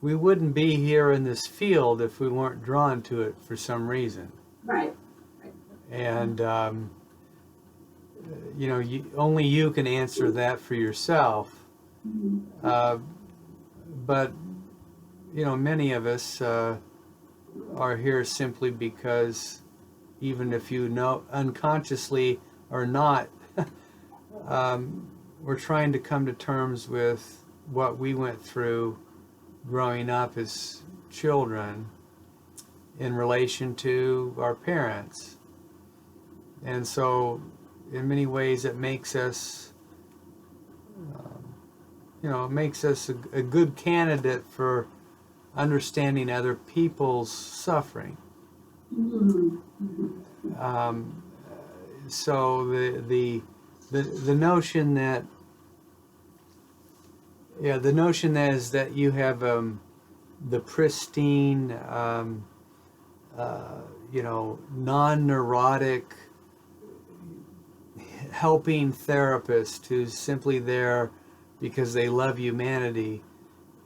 we wouldn't be here in this field if we weren't drawn to it for some reason. Right. Right. And only you can answer that for yourself. Mhm. But many of us are here simply because, even if you know unconsciously or not, we're trying to come to terms with what we went through growing up as children in relation to our parents. And so in many ways it makes us a good candidate for understanding other people's suffering. Mhm. Mhm. So the notion that is that you have the pristine non-neurotic helping therapist who's simply there because they love humanity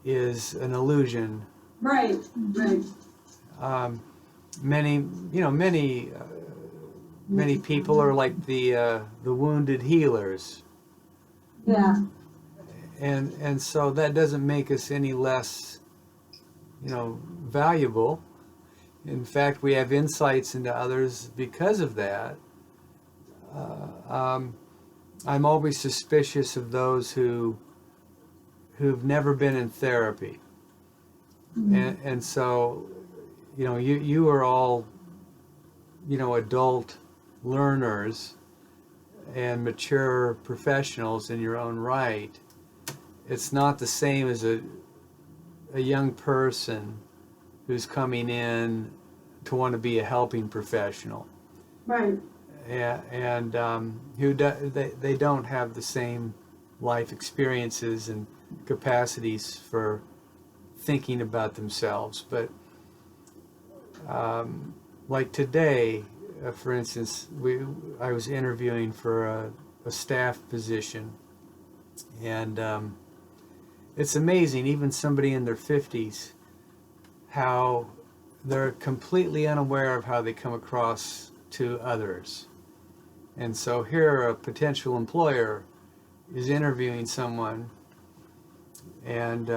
is an illusion. Right. Right. Many people are like the wounded healers, Yeah. and so that doesn't make us any less valuable. In fact, we have insights into others because of that. I'm always suspicious of those who've never been in therapy, and so you are all adult learners and mature professionals in your own right. It's not the same as a young person who's coming in to want to be a helping professional. Right. And they don't have the same life experiences and capacities for thinking about themselves. But like today, for instance, I was interviewing for a staff position, and it's amazing, even somebody in their 50s, how they're completely unaware of how they come across to others. And so here a potential employer is interviewing someone, and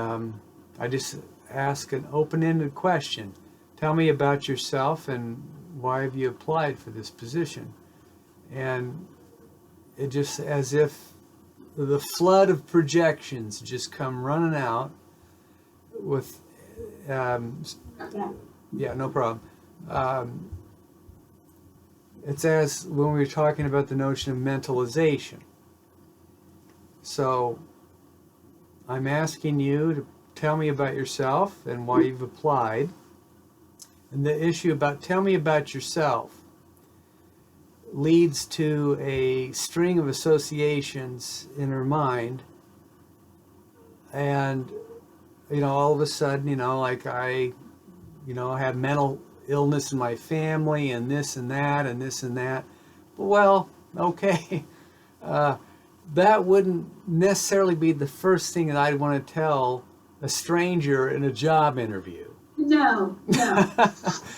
I just ask an open-ended question. Tell me about yourself and why have you applied for this position? And it just, as if the flood of projections just come running out with, yeah, no problem. It's as when we were talking about the notion of mentalization. So I'm asking you to tell me about yourself and why you've applied. And the issue about tell me about yourself leads to a string of associations in her mind. And, all of a sudden, like I have mental illness in my family and this and that and this and that. Well, okay. That wouldn't necessarily be the first thing that I'd want to tell a stranger in a job interview. No.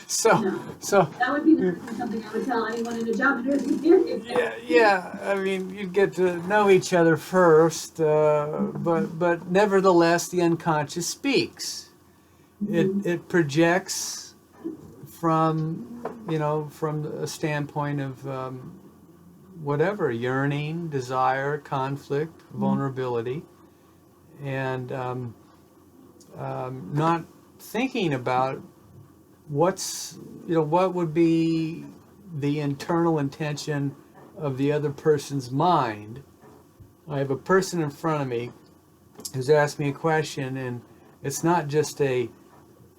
So that would be something I would tell anyone in a job interview. Yeah. I mean, you'd get to know each other first, but nevertheless, the unconscious speaks. It projects from a standpoint of whatever, yearning, desire, conflict, vulnerability, and not thinking about what would be the internal intention of the other person's mind. I have a person in front of me who's asked me a question, and it's not just a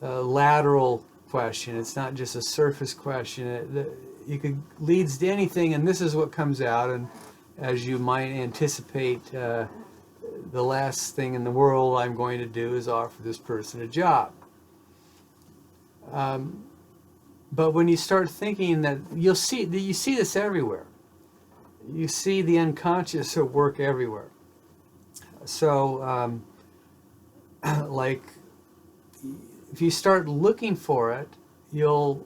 lateral question. It's not just a surface question. It leads to anything, and this is what comes out. And as you might anticipate, the last thing in the world I'm going to do is offer this person a job. But when you start thinking that, you see this everywhere. You see the unconscious at work everywhere. So, like if you start looking for it, you'll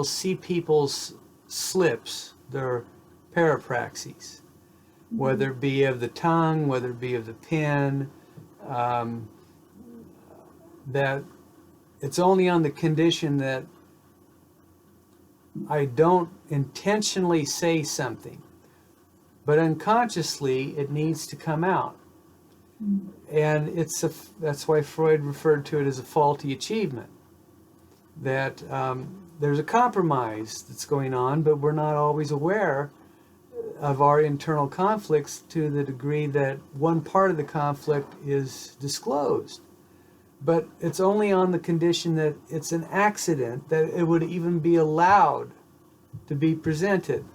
see people's slips, their parapraxies, whether it be of the tongue, whether it be of the pen, that it's only on the condition that I don't intentionally say something, but unconsciously it needs to come out. And that's why Freud referred to it as a faulty achievement, that there's a compromise that's going on, but we're not always aware of our internal conflicts to the degree that one part of the conflict is disclosed. But it's only on the condition that it's an accident that it would even be allowed to be presented.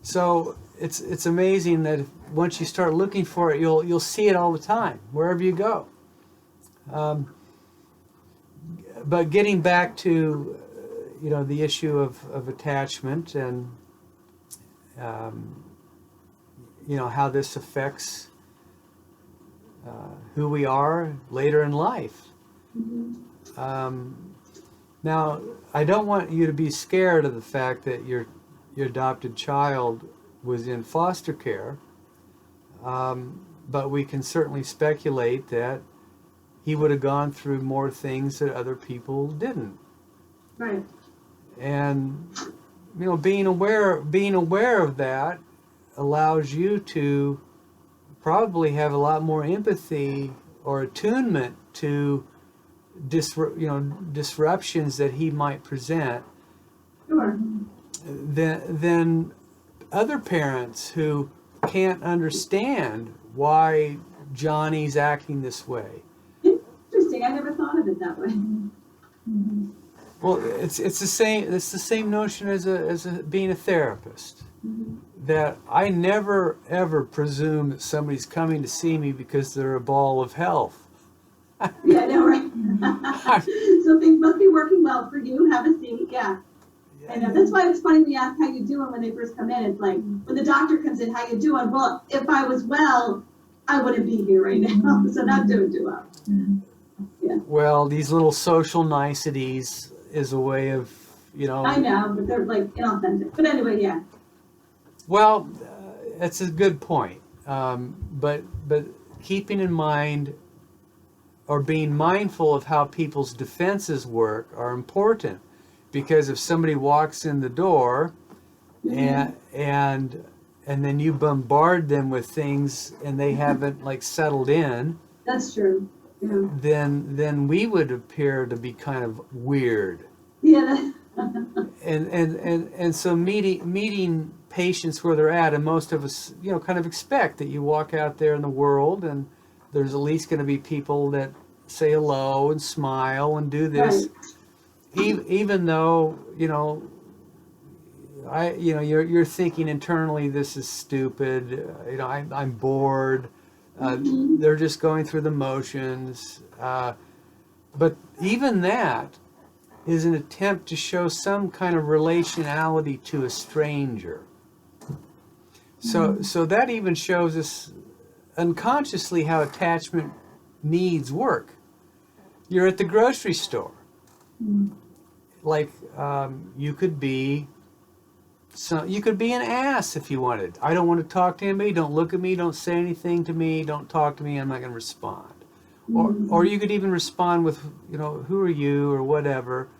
So it's amazing that once you start looking for it, you'll see it all the time, wherever you go. But getting back to the issue of attachment and how this affects who we are later in life. Now, I don't want you to be scared of the fact that your adopted child was in foster care, but we can certainly speculate that he would have gone through more things that other people didn't. Right. And being aware of that allows you to probably have a lot more empathy or attunement to disruptions that he might present Sure. than other parents who can't understand why Johnny's acting this way. Interesting. I never thought of it that way. Well, it's the same notion as being a therapist. That I never ever presume that somebody's coming to see me because they're a ball of health. Yeah, I know, right? So things must be working well for you. Have a seat. Yeah. I know. That's why it's funny we ask how you doing when they first come in. It's like when the doctor comes in, how you doing? Well, if I was well, I wouldn't be here right now. So not doing too well. Yeah. Well, these little social niceties is a way of, I know, but they're like inauthentic. But anyway, yeah. Well, that's a good point. But keeping in mind or being mindful of how people's defenses work are important, because if somebody walks in the door and then you bombard them with things and they haven't settled in, That's true. Yeah. then we would appear to be kind of weird. Yeah. And so meeting patients where they're at, and most of us kind of expect that you walk out there in the world and there's at least going to be people that say hello and smile and do this, right. Even though you're thinking internally, this is stupid. I'm bored. They're just going through the motions. But even that is an attempt to show some kind of relationality to a stranger. So that even shows us unconsciously how attachment needs work. You're at the grocery store. You could be an ass if you wanted. I don't want to talk to anybody. Don't look at me. Don't say anything to me. Don't talk to me. I'm not going to respond. Or you could even respond with, who are you or whatever.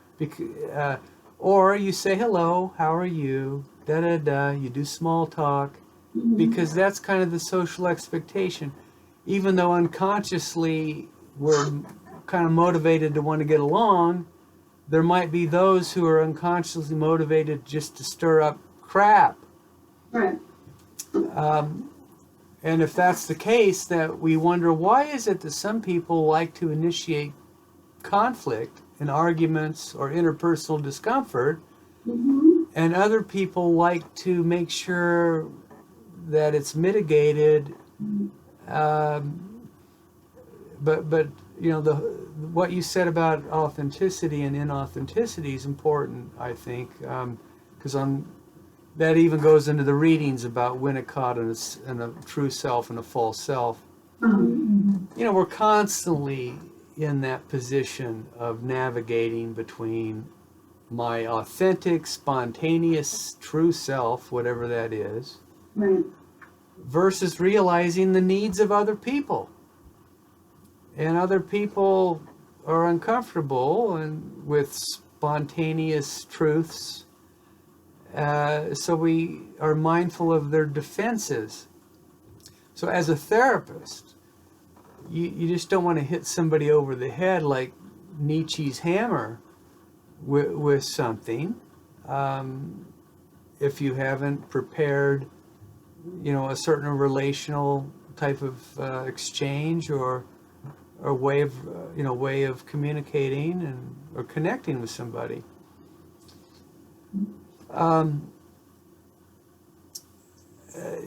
Or you say hello. How are you? Da da da. You do small talk, because that's kind of the social expectation. Even though unconsciously we're kind of motivated to want to get along, there might be those who are unconsciously motivated just to stir up crap. Right. And if that's the case, that we wonder, why is it that some people like to initiate conflict and arguments or interpersonal discomfort, and other people like to make sure that it's mitigated. But what you said about authenticity and inauthenticity is important, I think, because that even goes into the readings about Winnicott and a true self and a false self. We're constantly, in that position of navigating between my authentic, spontaneous, true self, whatever that is, Right. versus realizing the needs of other people. And other people are uncomfortable and with spontaneous truths, so we are mindful of their defenses. So as a therapist, you just don't want to hit somebody over the head like Nietzsche's hammer with something, if you haven't prepared, a certain relational type of exchange or way of communicating or connecting with somebody.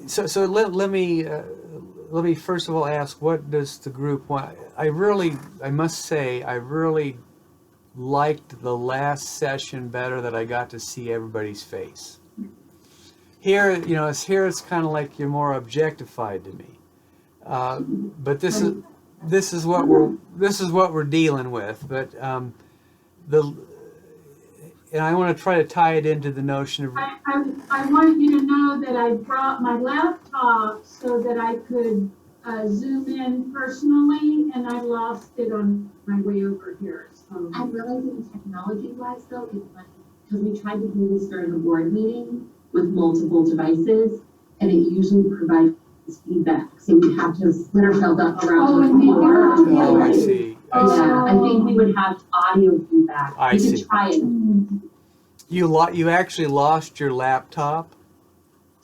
So let me first of all ask, what does the group want? I must say, I really liked the last session better, that I got to see everybody's face. Here, it's kind of like you're more objectified to me. But this is what we're dealing with. But and I want to try to tie it into the notion of. I want you to know that I brought my laptop so that I could zoom in personally, and I lost it on my way over here. So I'm realizing technology-wise, though, it's funny, because we tried to do this during a board meeting with multiple devices, and it usually provides feedback. So we have to split ourselves up around the floor. Oh, I see. Yeah, I think we would have audio feedback. I We see. could try it. You actually lost your laptop?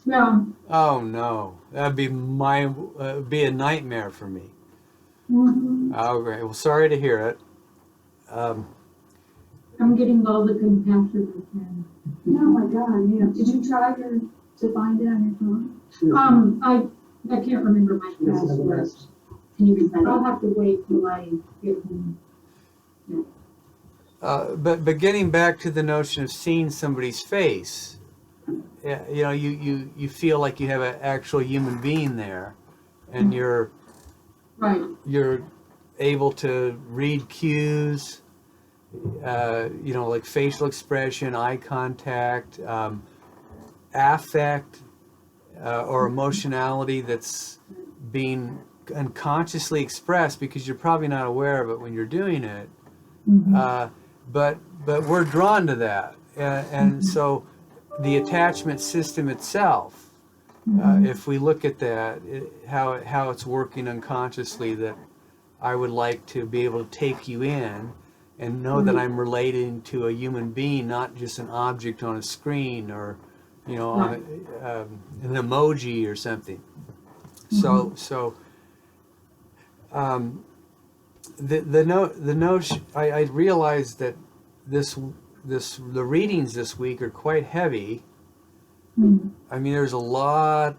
yeah. Oh no, that'd be be a nightmare for me. Mhm. Oh, great. Well, sorry to hear it. I'm getting all the compassion I can. Oh my God, yeah. Did you try to find it on your phone? I can't remember my password. Can you reset I'll it? have to wait till I get home. But getting back to the notion of seeing somebody's face, you feel like you have an actual human being there, and you're Right. able to read cues, like facial expression, eye contact, affect, or emotionality that's being unconsciously expressed because you're probably not aware of it when you're doing it. Mhm. But we're drawn to that, and so the attachment system itself, if we look at that, how it's working unconsciously, that I would like to be able to take you in and know that I'm relating to a human being, not just an object on a screen or on an emoji or something. So the notion, I realized that the readings this week are quite heavy. Mhm. I mean, there's a lot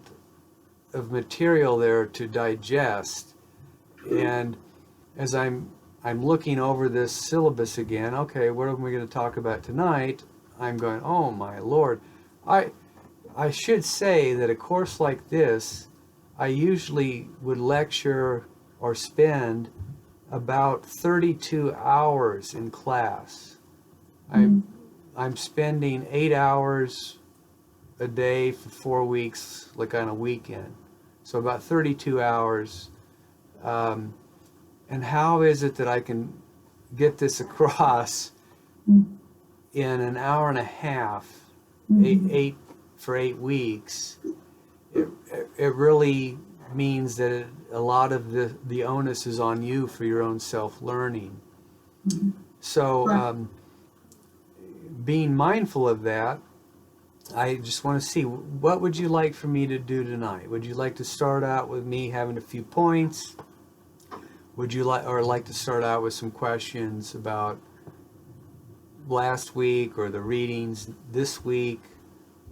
of material there to digest, and as I'm looking over this syllabus again, okay, what are we going to talk about tonight? I'm going, oh my Lord. I should say that a course like this, I usually would lecture or spend about 32 hours in class. I'm spending 8 hours a day for 4 weeks, like on a weekend. So about 32 hours. And how is it that I can get this across in an hour and a half, eight for 8 weeks? It really means that a lot of the onus is on you for your own self-learning. So being mindful of that, I just want to see, what would you like for me to do tonight? Would you like to start out with me having a few points? Would you like to start out with some questions about last week or the readings this week?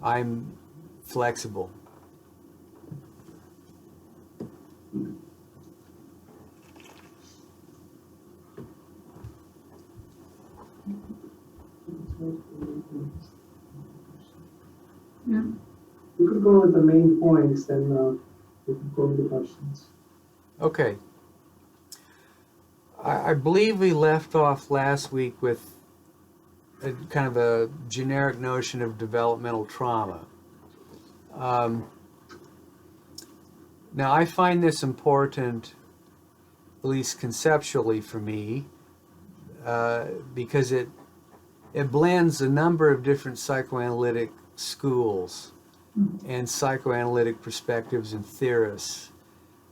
I'm flexible. Yeah. You could go with the main points, then we could go with the questions. Okay. I believe we left off last week with a kind of a generic notion of developmental trauma. Now, I find this important, at least conceptually for me, because it blends a number of different psychoanalytic schools and psychoanalytic perspectives and theorists.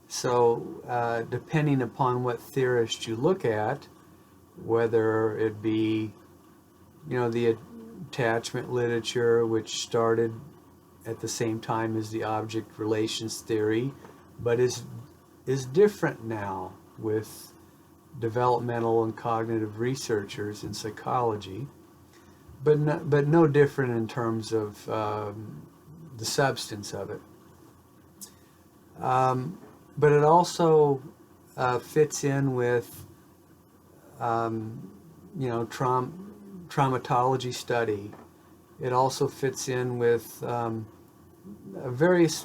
So depending upon what theorist you look at, whether it be, the attachment literature, which started at the same time as the object relations theory, but is different now with developmental and cognitive researchers in psychology, but no different in terms of the substance of it. But it also fits in with, traumatology study. It also fits in with various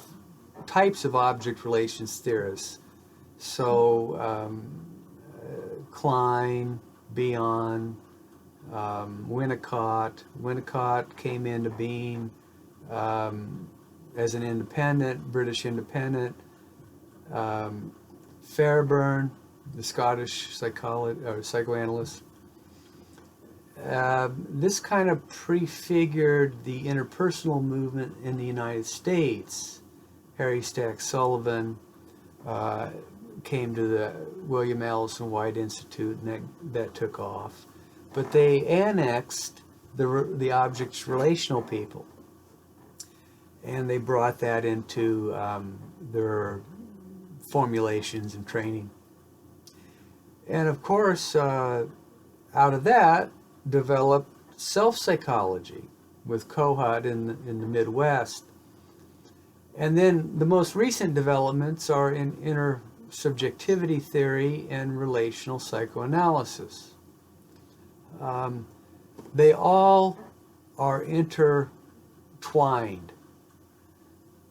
types of object relations theorists. So Klein, Bion, Winnicott. Winnicott came into being as an independent, British independent. Fairbairn, the Scottish psychoanalyst. This kind of prefigured the interpersonal movement in the United States. Harry Stack Sullivan came to the William Allison White Institute, and that took off. But they annexed the object's relational people, and they brought that into their formulations and training. And of course, out of that developed self-psychology with Kohut in the Midwest. And then the most recent developments are in intersubjectivity theory and relational psychoanalysis. They all are intertwined.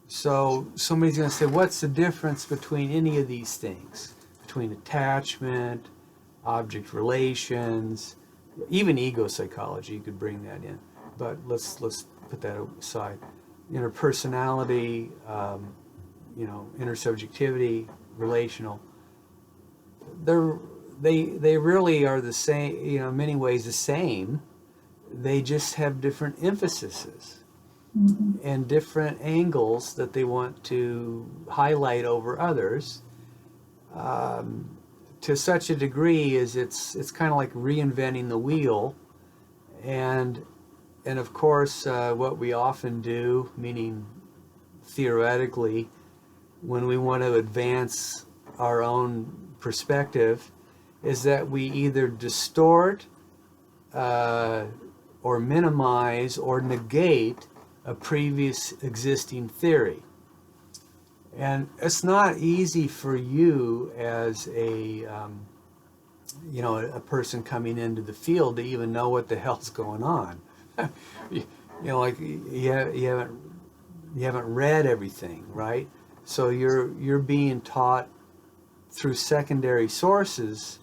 So somebody's going to say, what's the difference between any of these things? Between attachment, object relations, even ego psychology, you could bring that in. But let's put that aside. Interpersonality, intersubjectivity, relational. They really are the same, in many ways the same. They just have different emphases. Mm-hmm. And different angles that they want to highlight over others, to such a degree as it's kind of like reinventing the wheel, and of course what we often do, meaning theoretically, when we want to advance our own perspective, is that we either distort or minimize or negate a previous existing theory. And it's not easy for you as a person coming into the field to even know what the hell's going on. Like you haven't read everything, right? So you're being taught through secondary sources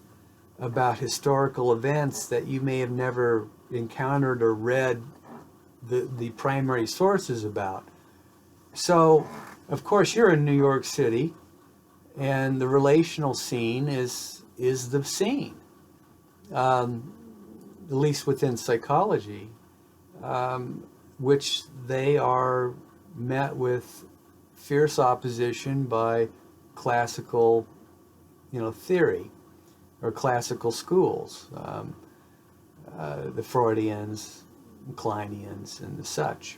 about historical events that you may have never encountered or read the primary sources about. So, of course, you're in New York City, and the relational scene is the scene, at least within psychology, which they are met with fierce opposition by classical, theory, or classical schools, the Freudians, Kleinians, and the such.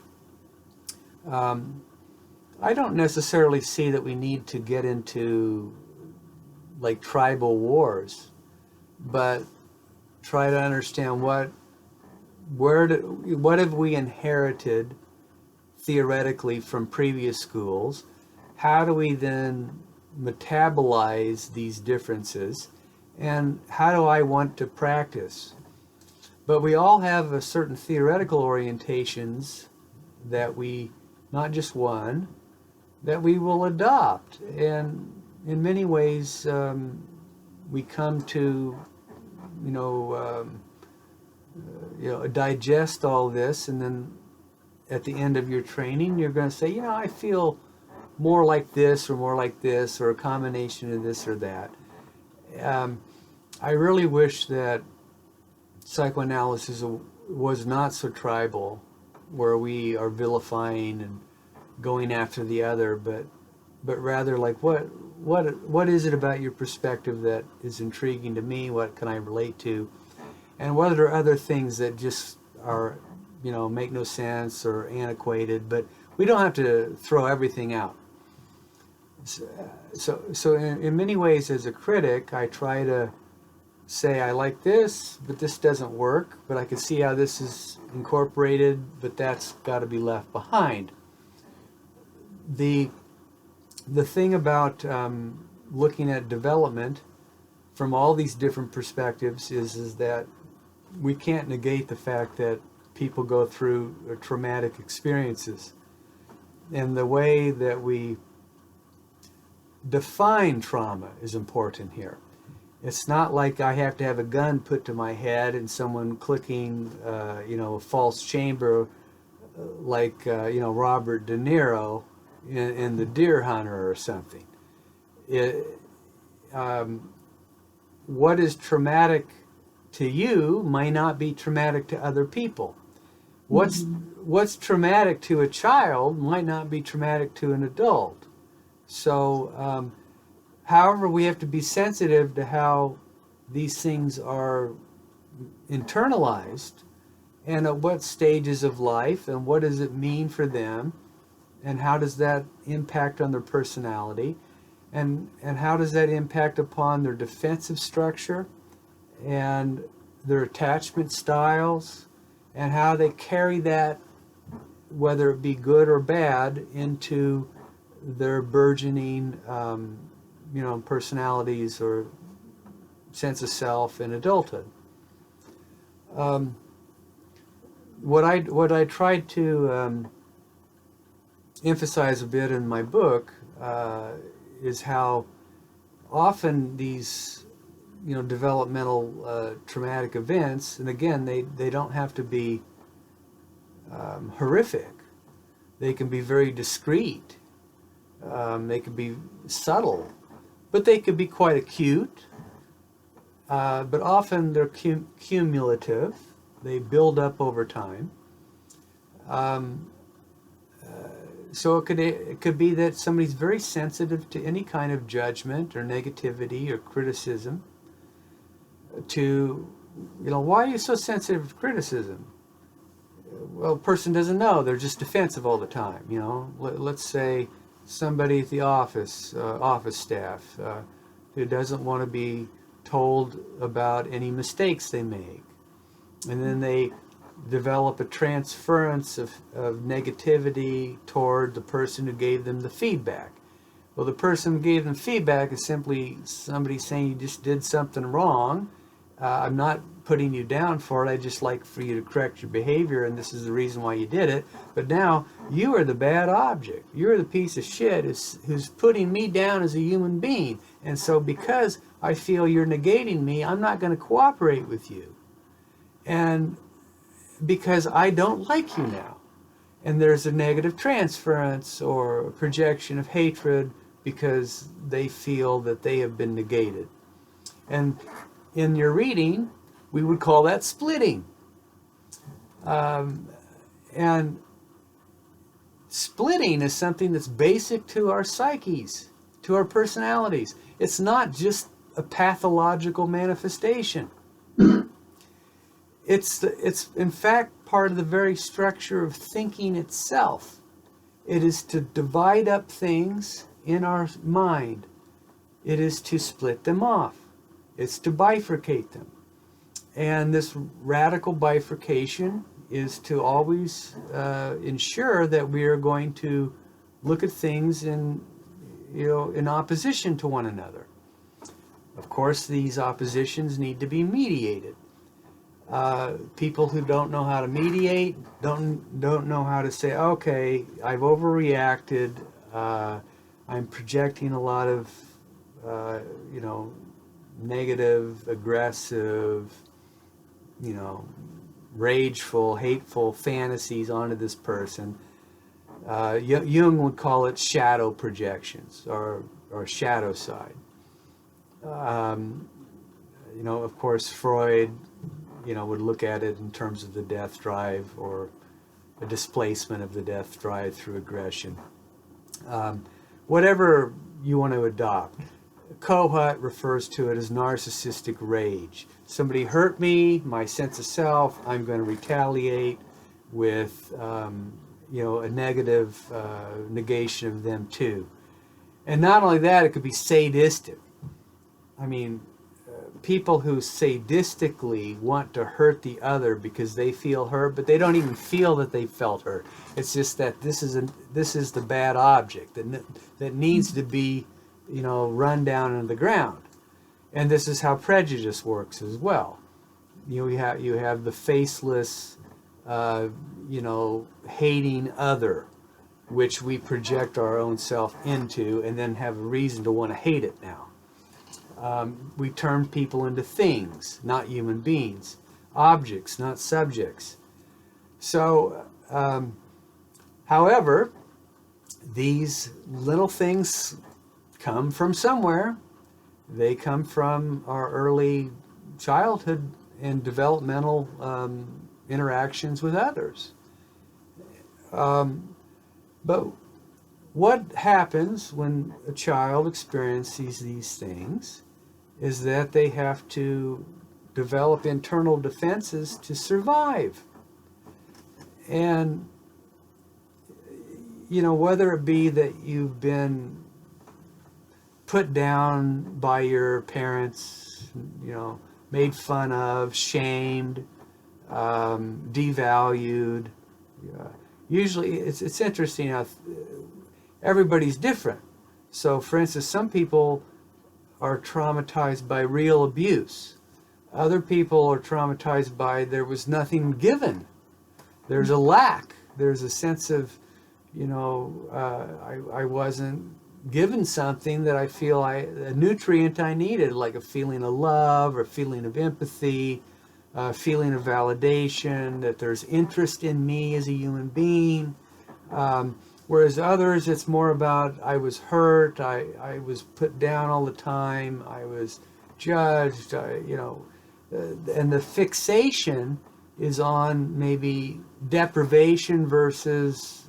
I don't necessarily see that we need to get into like tribal wars, but try to understand what have we inherited theoretically from previous schools. How do we then metabolize these differences, and how do I want to practice? But we all have a certain theoretical orientations that we, not just one, that we will adopt. And in many ways, we come to digest all this, and then at the end of your training, you're going to say, I feel more like this or more like this, or a combination of this or that. I really wish that psychoanalysis was not so tribal, where we are vilifying and going after the other, but rather like what is it about your perspective that is intriguing to me? What can I relate to? And what are other things that just are, make no sense or antiquated? But we don't have to throw everything out. So in many ways, as a critic, I try to say I like this, but this doesn't work. But I can see how this is incorporated, but that's got to be left behind. The thing about looking at development from all these different perspectives is that we can't negate the fact that people go through traumatic experiences. And the way that we define trauma is important here. It's not like I have to have a gun put to my head and someone clicking, a false chamber like, Robert De Niro in The Deer Hunter or something. What is traumatic to you might not be traumatic to other people. What's traumatic to a child might not be traumatic to an adult. So, however, we have to be sensitive to how these things are internalized and at what stages of life and what does it mean for them and how does that impact on their personality and how does that impact upon their defensive structure and their attachment styles and how they carry that, whether it be good or bad, into their burgeoning personalities or sense of self in adulthood. What I tried to emphasize a bit in my book is how often these developmental traumatic events, and again they don't have to be horrific. They can be very discreet. They can be subtle, but they could be quite acute. But often they're cumulative. They build up over time. So it could be that somebody's very sensitive to any kind of judgment or negativity or criticism. Why are you so sensitive to criticism? Well, a person doesn't know. They're just defensive all the time. Let's say somebody at the office staff who doesn't want to be told about any mistakes they make. And then they develop a transference of negativity toward the person who gave them the feedback. Well, the person who gave them feedback is simply somebody saying you just did something wrong. I'm not putting you down for it. I just like for you to correct your behavior, and this is the reason why you did it. But now you are the bad object. You're the piece of shit who's putting me down as a human being. And so because I feel you're negating me, I'm not going to cooperate with you. And because I don't like you now. And there's a negative transference or a projection of hatred because they feel that they have been negated. And in your reading, we would call that splitting. And splitting is something that's basic to our psyches, to our personalities. It's not just a pathological manifestation. It's in fact part of the very structure of thinking itself. It is to divide up things in our mind. It is to split them off. It's to bifurcate them. And this radical bifurcation is to always ensure that we are going to look at things in opposition to one another. Of course, these oppositions need to be mediated. People who don't know how to mediate don't know how to say, okay, I've overreacted. I'm projecting a lot of negative, aggressive, rageful, hateful fantasies onto this person. Jung would call it shadow projections or shadow side. Of course, Freud, would look at it in terms of the death drive or a displacement of the death drive through aggression. Whatever you want to adopt. Kohut refers to it as narcissistic rage. Somebody hurt me, my sense of self, I'm going to retaliate with, a negative negation of them too. And not only that, it could be sadistic. I mean, people who sadistically want to hurt the other because they feel hurt, but they don't even feel that they felt hurt. It's just that this is the bad object that needs to be, run down into the ground. And this is how prejudice works as well. You have the faceless, hating other, which we project our own self into, and then have a reason to want to hate it now. We turn people into things, not human beings, objects, not subjects. So, however, these little things come from somewhere. They come from our early childhood and developmental interactions with others. But what happens when a child experiences these things is that they have to develop internal defenses to survive. And, whether it be that you've been put down by your parents, made fun of, shamed, devalued. Usually, it's interesting how everybody's different. So, for instance, some people are traumatized by real abuse. Other people are traumatized by there was nothing given. There's a lack. There's a sense of, I wasn't given something that I feel a nutrient I needed, like a feeling of love or a feeling of empathy, a feeling of validation, that there's interest in me as a human being. Whereas others, it's more about I was hurt, I was put down all the time, I was judged, and the fixation is on maybe deprivation versus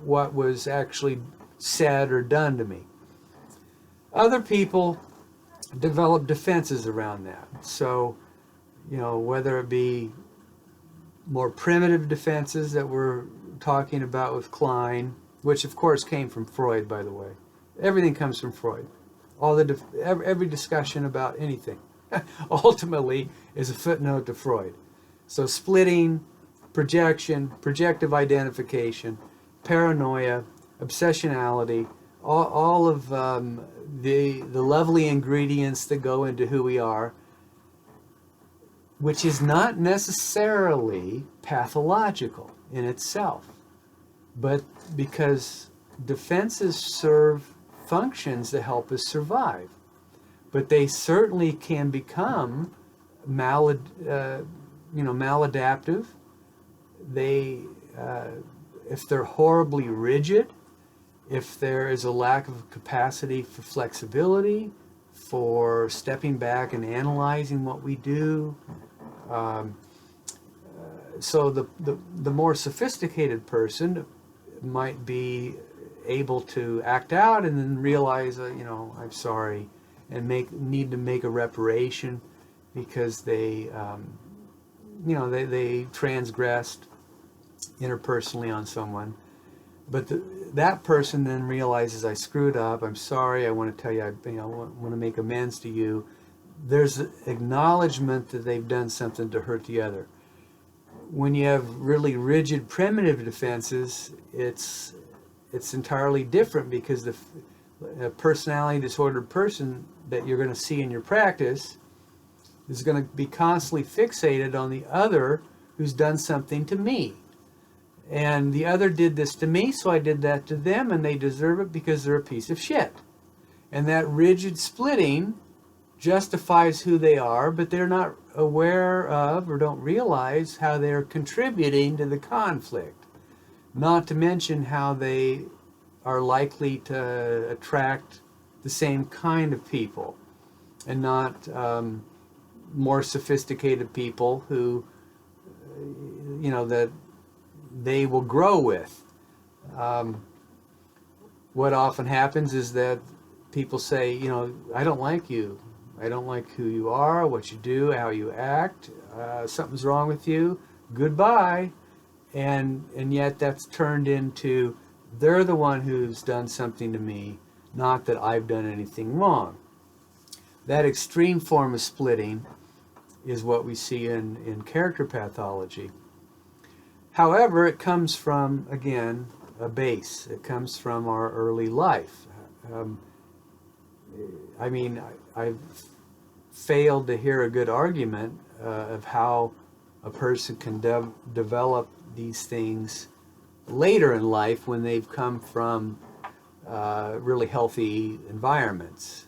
what was actually said or done to me. Other people develop defenses around that. So, whether it be more primitive defenses that we're talking about with Klein, which of course came from Freud, by the way. Everything comes from Freud. Every discussion about anything ultimately is a footnote to Freud. So splitting, projection, projective identification, paranoia, obsessionality, all of the lovely ingredients that go into who we are, which is not necessarily pathological in itself, but because defenses serve functions to help us survive. But they certainly can become maladaptive. They, if they're horribly rigid, if there is a lack of capacity for flexibility, for stepping back and analyzing what we do. So the more sophisticated person might be able to act out and then realize, I'm sorry, and need to make a reparation because they transgressed interpersonally on someone. But that person then realizes, I screwed up, I'm sorry, I want to tell you, I want to make amends to you. There's acknowledgement that they've done something to hurt the other. When you have really rigid primitive defenses, it's entirely different, because the personality disordered person that you're going to see in your practice is going to be constantly fixated on the other who's done something to me. And the other did this to me, so I did that to them, and they deserve it because they're a piece of shit. And that rigid splitting justifies who they are, but they're not aware of or don't realize how they're contributing to the conflict. Not to mention how they are likely to attract the same kind of people and not more sophisticated people who, that they will grow with. What often happens is that people say, I don't like you. I don't like who you are, what you do, how you act. Something's wrong with you. Goodbye. And yet that's turned into, they're the one who's done something to me, not that I've done anything wrong. That extreme form of splitting is what we see in character pathology. However, it comes from, again, a base. It comes from our early life. I've failed to hear a good argument of how a person can develop these things later in life when they've come from really healthy environments.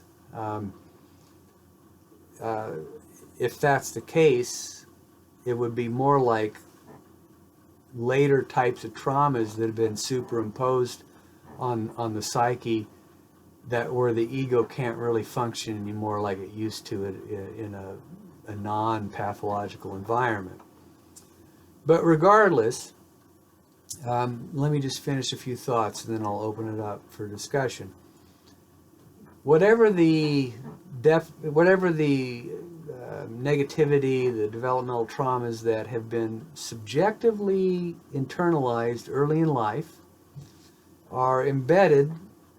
If that's the case, it would be more like later types of traumas that have been superimposed on the psyche, that where the ego can't really function anymore like it used to in a non-pathological environment. But regardless, let me just finish a few thoughts and then I'll open it up for discussion. Whatever the negativity, the developmental traumas that have been subjectively internalized early in life are embedded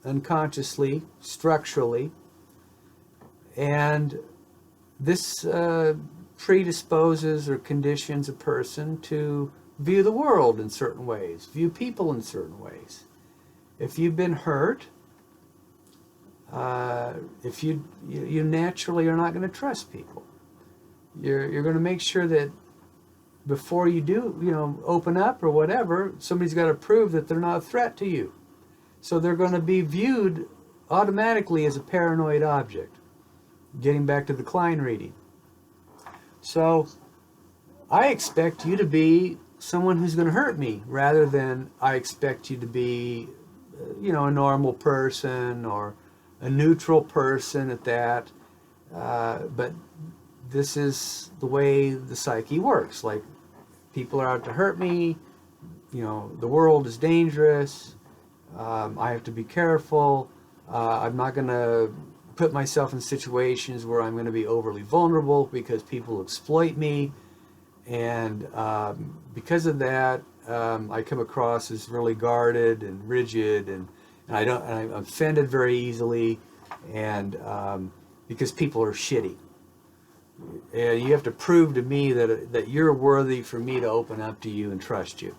unconsciously, structurally, and this predisposes or conditions a person to view the world in certain ways, view people in certain ways. If you've been hurt, if you naturally are not going to trust people. You're going to make sure that before you do, open up or whatever, somebody's got to prove that they're not a threat to you. So they're going to be viewed automatically as a paranoid object. Getting back to the Klein reading. So I expect you to be someone who's going to hurt me rather than I expect you to be, a normal person or a neutral person at that. But this is the way the psyche works. Like, people are out to hurt me. The world is dangerous. I have to be careful. I'm not going to put myself in situations where I'm going to be overly vulnerable because people exploit me. And because of that, I come across as really guarded and rigid, and I'm offended very easily, and because people are shitty. And you have to prove to me that you're worthy for me to open up to you and trust you.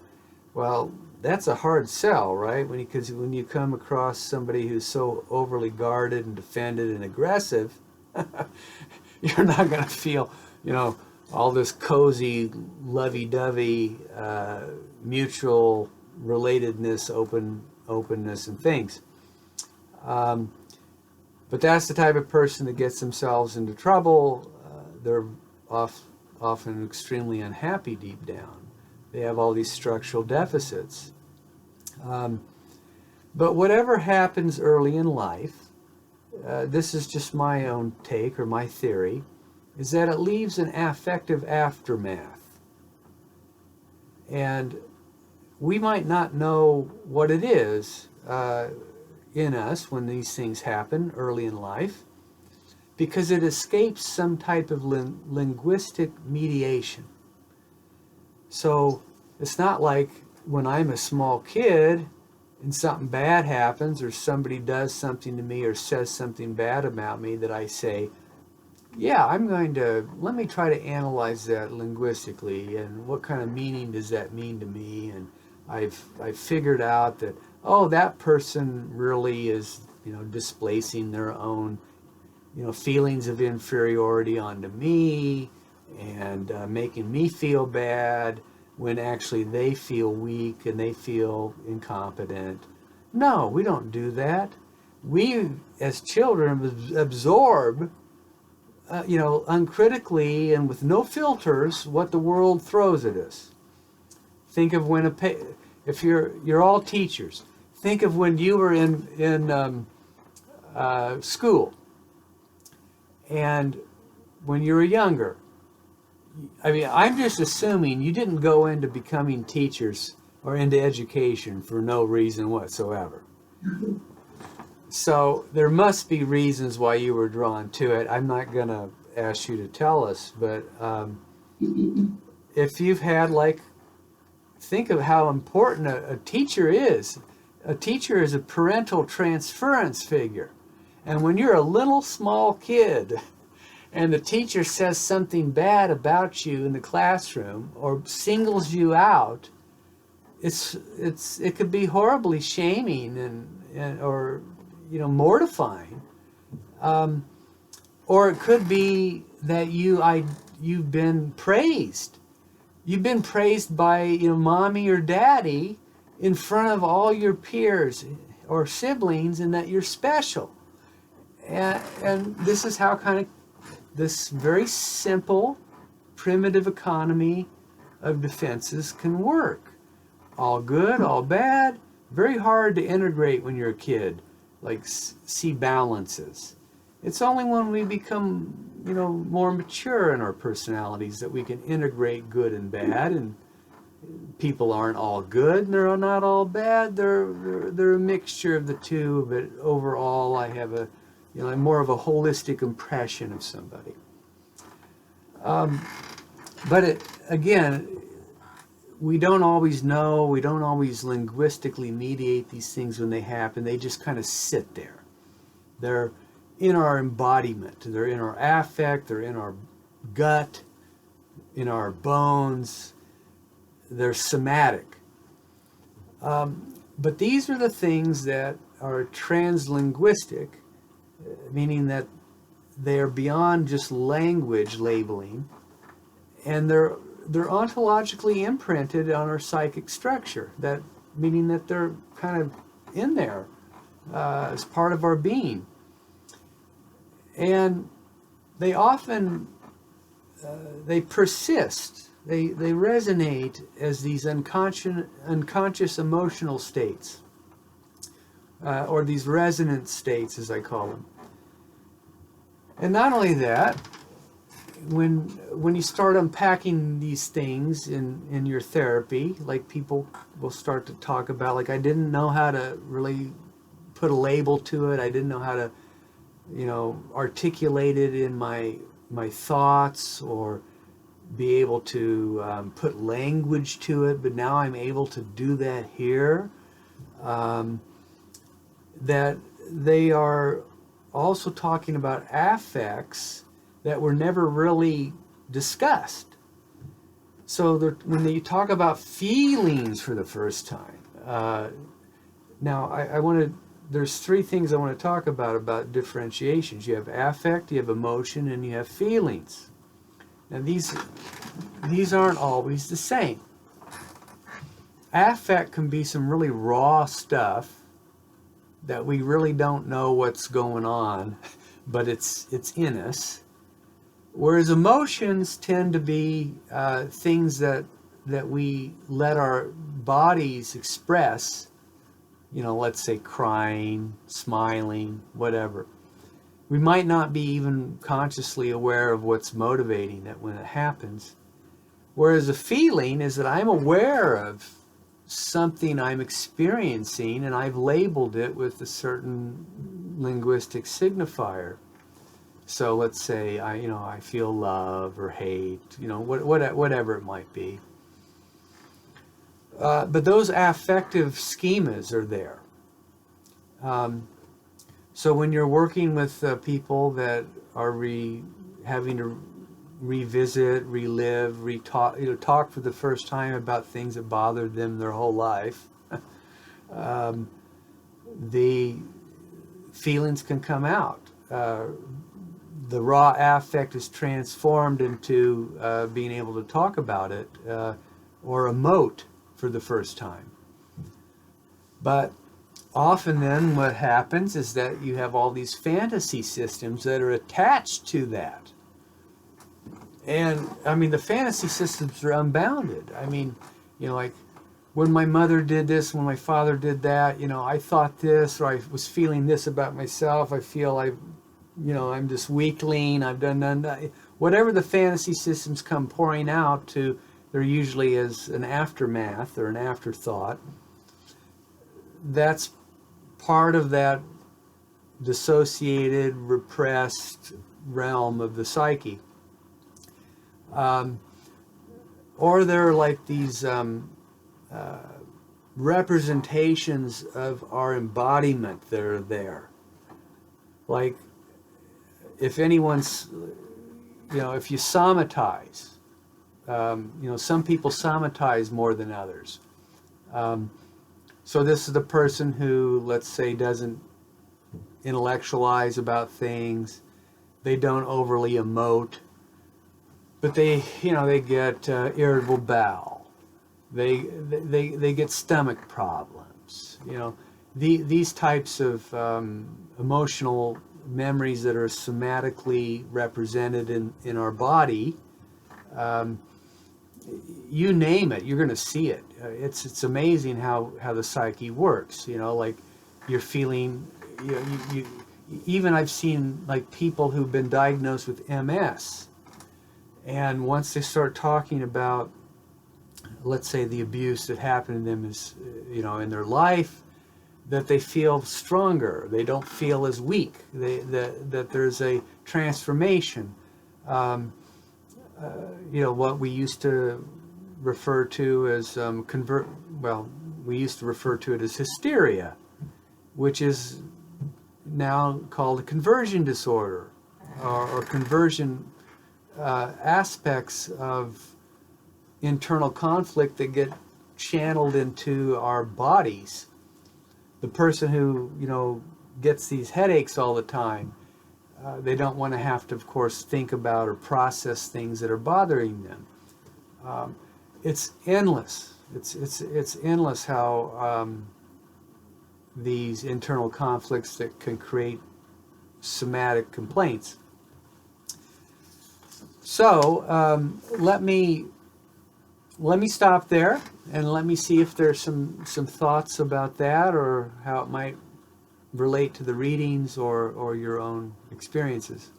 Well, that's a hard sell, right? Because when you come across somebody who's so overly guarded and defended and aggressive, you're not going to feel, all this cozy, lovey-dovey, mutual relatedness, openness, and things. But that's the type of person that gets themselves into trouble. They're often extremely unhappy deep down. They have all these structural deficits. But whatever happens early in life, this is just my own take or my theory, is that it leaves an affective aftermath. And we might not know what it is in us when these things happen early in life, because it escapes some type of linguistic mediation. So it's not like when I'm a small kid and something bad happens or somebody does something to me or says something bad about me that I say, yeah, let me try to analyze that linguistically, and what kind of meaning does that mean to me? And I've figured out that, that person really is, displacing their own, feelings of inferiority onto me and making me feel bad when actually they feel weak and they feel incompetent. No, we don't do that. We, as children, absorb uncritically and with no filters what the world throws at us. Think of when if you're all teachers, think of when you were in school, and when you were younger. I mean, I'm just assuming you didn't go into becoming teachers or into education for no reason whatsoever. So there must be reasons why you were drawn to it. I'm not going to ask you to tell us, but if you've had, think of how important a teacher is. A teacher is a parental transference figure. And when you're a little small kid and the teacher says something bad about you in the classroom or singles you out, it could be horribly shaming or mortifying, or it could be that you've been praised. You've been praised by mommy or daddy in front of all your peers or siblings, and that you're special. And this is how this very simple, primitive economy of defenses can work. All good, all bad. Very hard to integrate when you're a kid, see balances. It's only when we become, more mature in our personalities that we can integrate good and bad. And people aren't all good, and they're not all bad. They're a mixture of the two. But overall, I have I'm more of a holistic impression of somebody. But again, we don't always know, we don't always linguistically mediate these things when they happen. They just kind of sit there. They're in our embodiment. They're in our affect. They're in our gut, in our bones. They're somatic. But these are the things that are translinguistic, meaning that they're beyond just language labeling, and they're ontologically imprinted on our psychic structure, meaning that they're kind of in there as part of our being. And they often they persist, they resonate as these unconscious emotional states, or these resonant states, as I call them. And not only that, when you start unpacking these things in your therapy, people will start to talk about, I didn't know how to really put a label to it. I didn't know how to, articulate it in my thoughts or be able to put language to it. But now I'm able to do that here. That they are also talking about affects that were never really discussed. So when you talk about feelings for the first time, now there's three things I want to talk about differentiations. You have affect, you have emotion, and you have feelings. Now these aren't always the same. Affect can be some really raw stuff that we really don't know what's going on, but it's in us. Whereas emotions tend to be things that we let our bodies express, let's say crying, smiling, whatever. We might not be even consciously aware of what's motivating it when it happens. Whereas a feeling is that I'm aware of something I'm experiencing, and I've labeled it with a certain linguistic signifier. So let's say I feel love or hate, whatever it might be. But those affective schemas are there. So when you're working with people that are having to revisit, relive, talk for the first time about things that bothered them their whole life, the feelings can come out. The raw affect is transformed into being able to talk about it or emote for the first time. But often then what happens is that you have all these fantasy systems that are attached to that. And I mean, the fantasy systems are unbounded. I mean, you know, like when my mother did this, when my father did that, you know, I thought this, or I was feeling this about myself. I feel I'm this weakling. I've done that. Whatever the fantasy systems come pouring out to, they're usually as an aftermath or an afterthought. That's part of that dissociated, repressed realm of the psyche. Or they're like these representations of our embodiment that are there. Like if anyone's, you know, if you somatize, you know, some people somatize more than others. So this is the person who, let's say, doesn't intellectualize about things. They don't overly emote, but they, you know, they get irritable bowel. They get stomach problems. You know, these types of emotional memories that are somatically represented in our body. You name it, you're going to see it. It's amazing how the psyche works. You know, like you're feeling. You even I've seen like people who've been diagnosed with MS, and once they start talking about, let's say, the abuse that happened to them is, you know, in their life, that they feel stronger. They don't feel as weak. That there's a transformation. You know, what we used to refer to as we used to refer to it as hysteria, which is now called a conversion disorder, or conversion aspects of internal conflict that get channeled into our bodies. The person who, you know, gets these headaches all the time, they don't want to have to, of course, think about or process things that are bothering them. It's endless. It's endless how these internal conflicts that can create somatic complaints. So let me stop there and let me see if there's some thoughts about that, or how it might relate to the readings or your own experiences.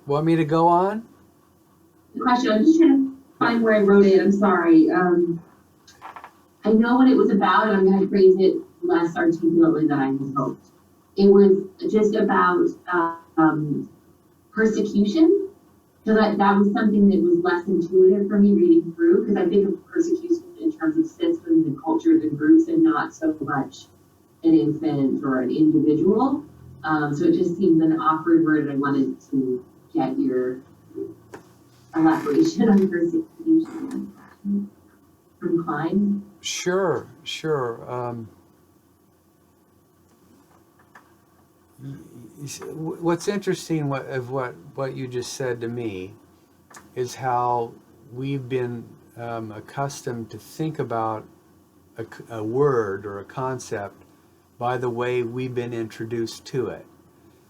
Want me to go on? Question. I'm just trying to find where I wrote it. I'm sorry. I know what it was about, and I'm going to phrase it less articulately than I had hoped. It was just about persecution, because that was something that was less intuitive for me reading through, because I think of persecution in terms of systems and cultures and groups, and not so much an infant or an individual. So it just seemed an awkward word, and I wanted to get your elaboration on persecution from Klein. Sure. What's interesting of what you just said to me is how we've been accustomed to think about a word or a concept by the way we've been introduced to it.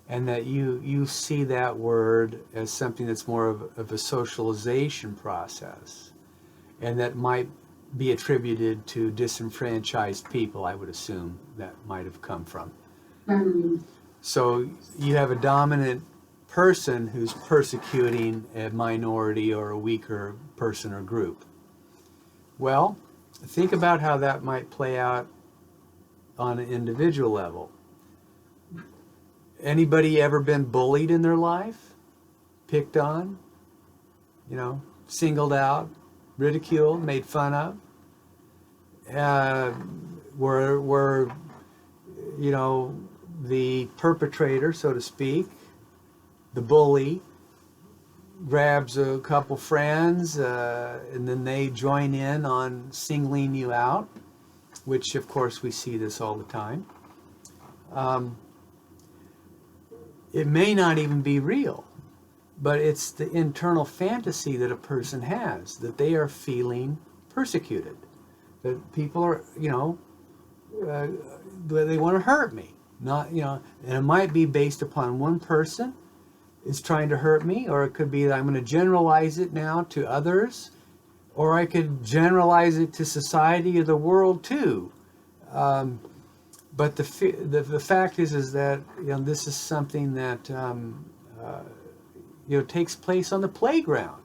And that you see that word as something that's more of a socialization process, and that might be attributed to disenfranchised people, I would assume that might have come from. So you have a dominant person who's persecuting a minority or a weaker person or group. Well, think about how that might play out on an individual level. Anybody ever been bullied in their life? Picked on? You know, singled out, ridiculed, made fun of? Were you know, the perpetrator, so to speak, the bully, grabs a couple friends and then they join in on singling you out. which of course we see this all the time. It may not even be real, but it's the internal fantasy that a person has, that they are feeling persecuted, that people are, they want to hurt me, and it might be based upon one person is trying to hurt me, or it could be that I'm going to generalize it now to others, or I could generalize it to society or the world too. But the fact is that this is something that takes place on the playground,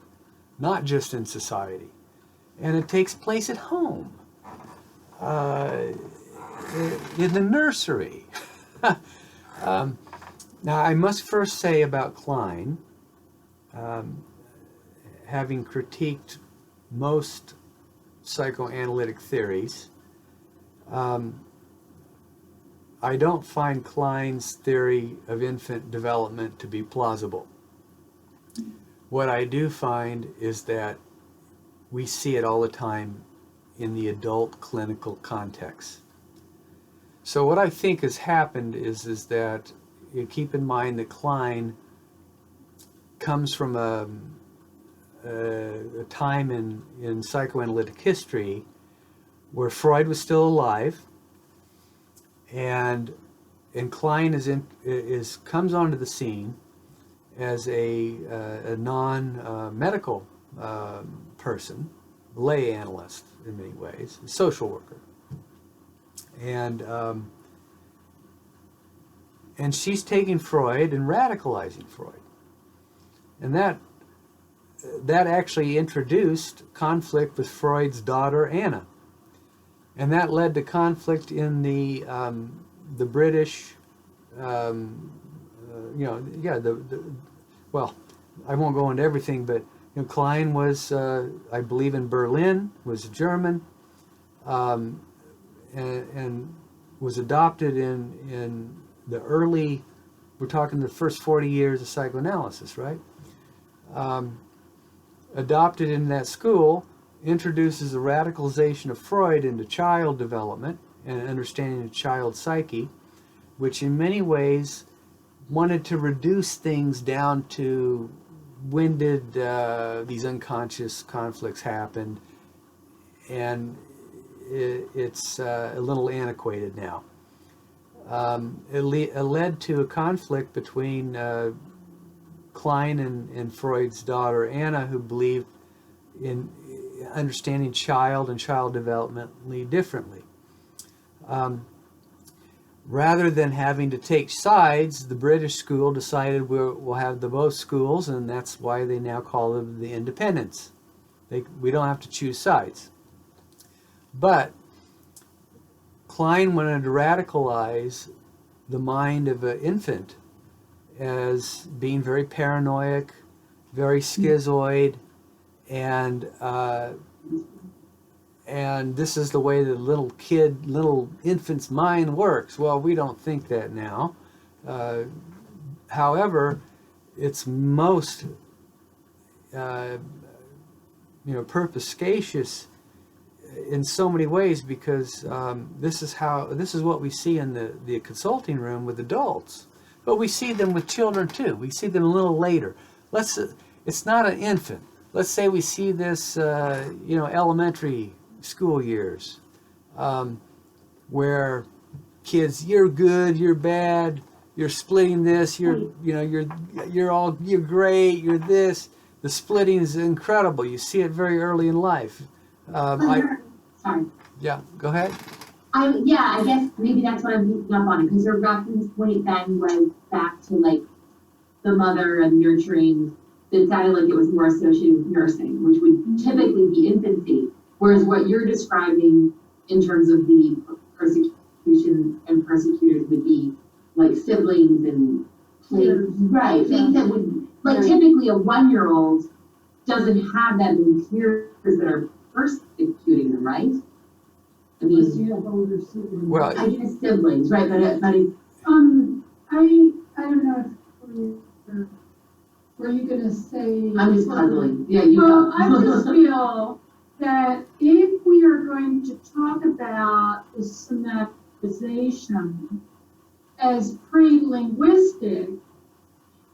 not just in society, and it takes place at home, in the nursery. Now, I must first say about Klein, having critiqued most psychoanalytic theories, I don't find Klein's theory of infant development to be plausible. What I do find is that we see it all the time in the adult clinical context. So what I think has happened is that you keep in mind that Klein comes from a time in psychoanalytic history where Freud was still alive, and Klein comes onto the scene as a non-medical person, lay analyst in many ways, a social worker, and she's taking Freud and radicalizing Freud, and that actually introduced conflict with Freud's daughter Anna, and that led to conflict in the British, well, I won't go into everything, but Klein was, I believe, in Berlin, was German, and was adopted in the early, we're talking the first 40 years of psychoanalysis, right? Adopted in that school, introduces the radicalization of Freud into child development and understanding the child psyche, which in many ways wanted to reduce things down to when did these unconscious conflicts happen, and it's a little antiquated now. It led to a conflict between Klein and Freud's daughter Anna, who believed in understanding child and child developmentally differently. Rather than having to take sides, the British school decided we'll have the both schools, and that's why they now call them the independents. We don't have to choose sides. But Klein wanted to radicalize the mind of an infant as being very paranoid, very schizoid, and this is the way the little infant's mind works. Well, we don't think that now. However, it's most purposcacious in so many ways, because this is what we see in the consulting room with adults, but we see them with children too. We see them a little later. It's not an infant. Let's say we see this elementary school years, where kids, you're good, you're bad, you're splitting this, you're great, you're this. The splitting is incredible. You see it very early in life. Sorry. Yeah, go ahead. I guess maybe that's what I'm picking up on, because your reference point then was back to like the mother and nurturing. It sounded like it was more associated with nursing, which would typically be infancy. Whereas what you're describing in terms of the persecution and persecutors would be like siblings and right, things that would, like typically a 1-year-old doesn't have that many peers that are persecuting them, right? I mean, you have older siblings. Well, I guess siblings, right? But it's, I don't know if were you gonna say? I'm just puzzling. Yeah, you Well, go. I just feel that if we are going to talk about the somatization as pre-linguistic,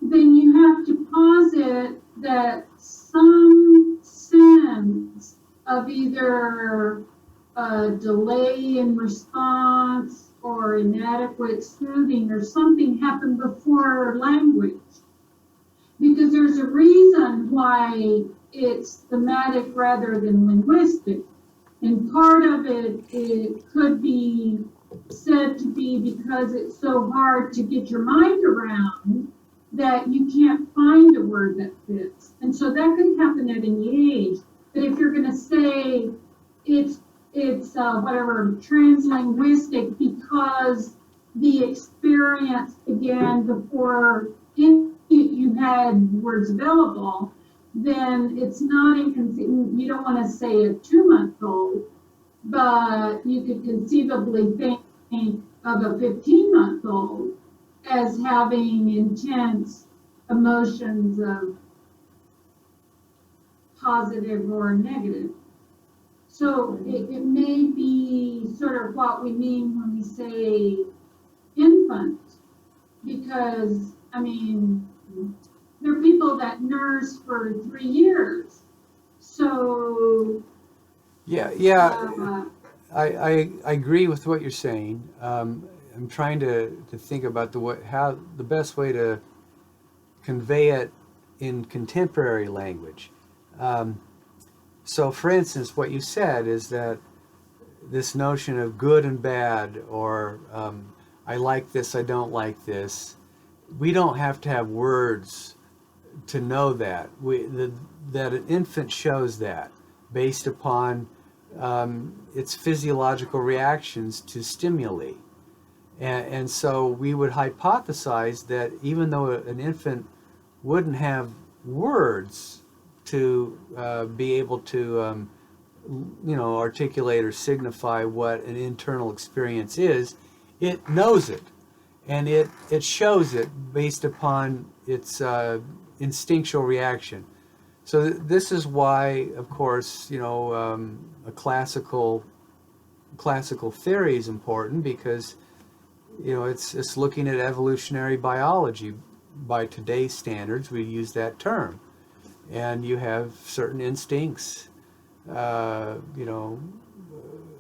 then you have to posit that some sense of either a delay in response or inadequate soothing or something happened before language. Because there's a reason why it's thematic rather than linguistic. And part of it could be said to be because it's so hard to get your mind around that you can't find a word that fits. And so that could happen at any age. But if you're going to say it's whatever, translinguistic because the experience began before you had words available, then it's not inconceivable. You don't want to say a 2-month-old, but you could conceivably think of a 15-month-old as having intense emotions of positive or negative. So it may be sort of what we mean when we say infant, because, I mean, there are people that nurse for 3 years. So I agree with what you're saying. I'm trying to think about how the best way to convey it in contemporary language. So, for instance, what you said is that this notion of good and bad, or I like this, I don't like this, we don't have to have words to know that. That an infant shows that based upon its physiological reactions to stimuli. And so we would hypothesize that even though an infant wouldn't have words to be able to articulate or signify what an internal experience is, it knows it, and it shows it based upon its instinctual reaction. So this is why, of course, a classical theory is important, because it's looking at evolutionary biology. By today's standards, we use that term, and you have certain instincts,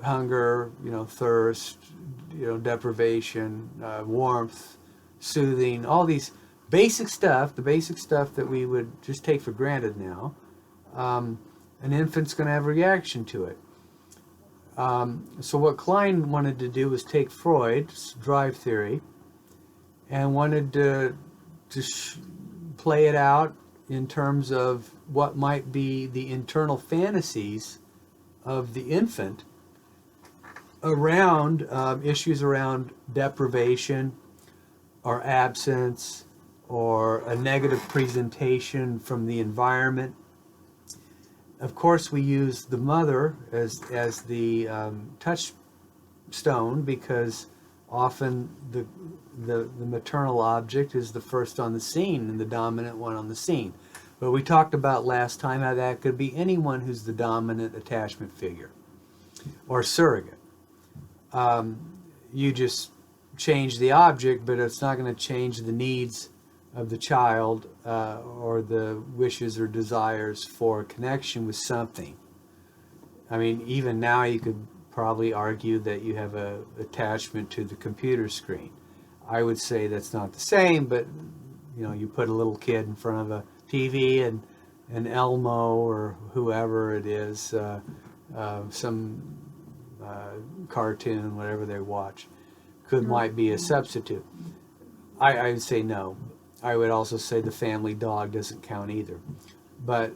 hunger, thirst, deprivation, warmth, soothing, all these basic stuff, the basic stuff that we would just take for granted now. An infant's going to have a reaction to it. So what Klein wanted to do was take Freud's drive theory and wanted to play it out in terms of what might be the internal fantasies of the infant around issues around deprivation or absence or a negative presentation from the environment. Of course, we use the mother as the touchstone, because often the maternal object is the first on the scene and the dominant one on the scene. But we talked about last time how that could be anyone who's the dominant attachment figure or surrogate. You just change the object, but it's not going to change the needs of the child or the wishes or desires for a connection with something. I mean, even now you could probably argue that you have a attachment to the computer screen. I would say that's not the same, but you put a little kid in front of a TV and an Elmo or whoever it is, some cartoon, whatever they watch, might be a substitute. I would say no. I would also say the family dog doesn't count either. But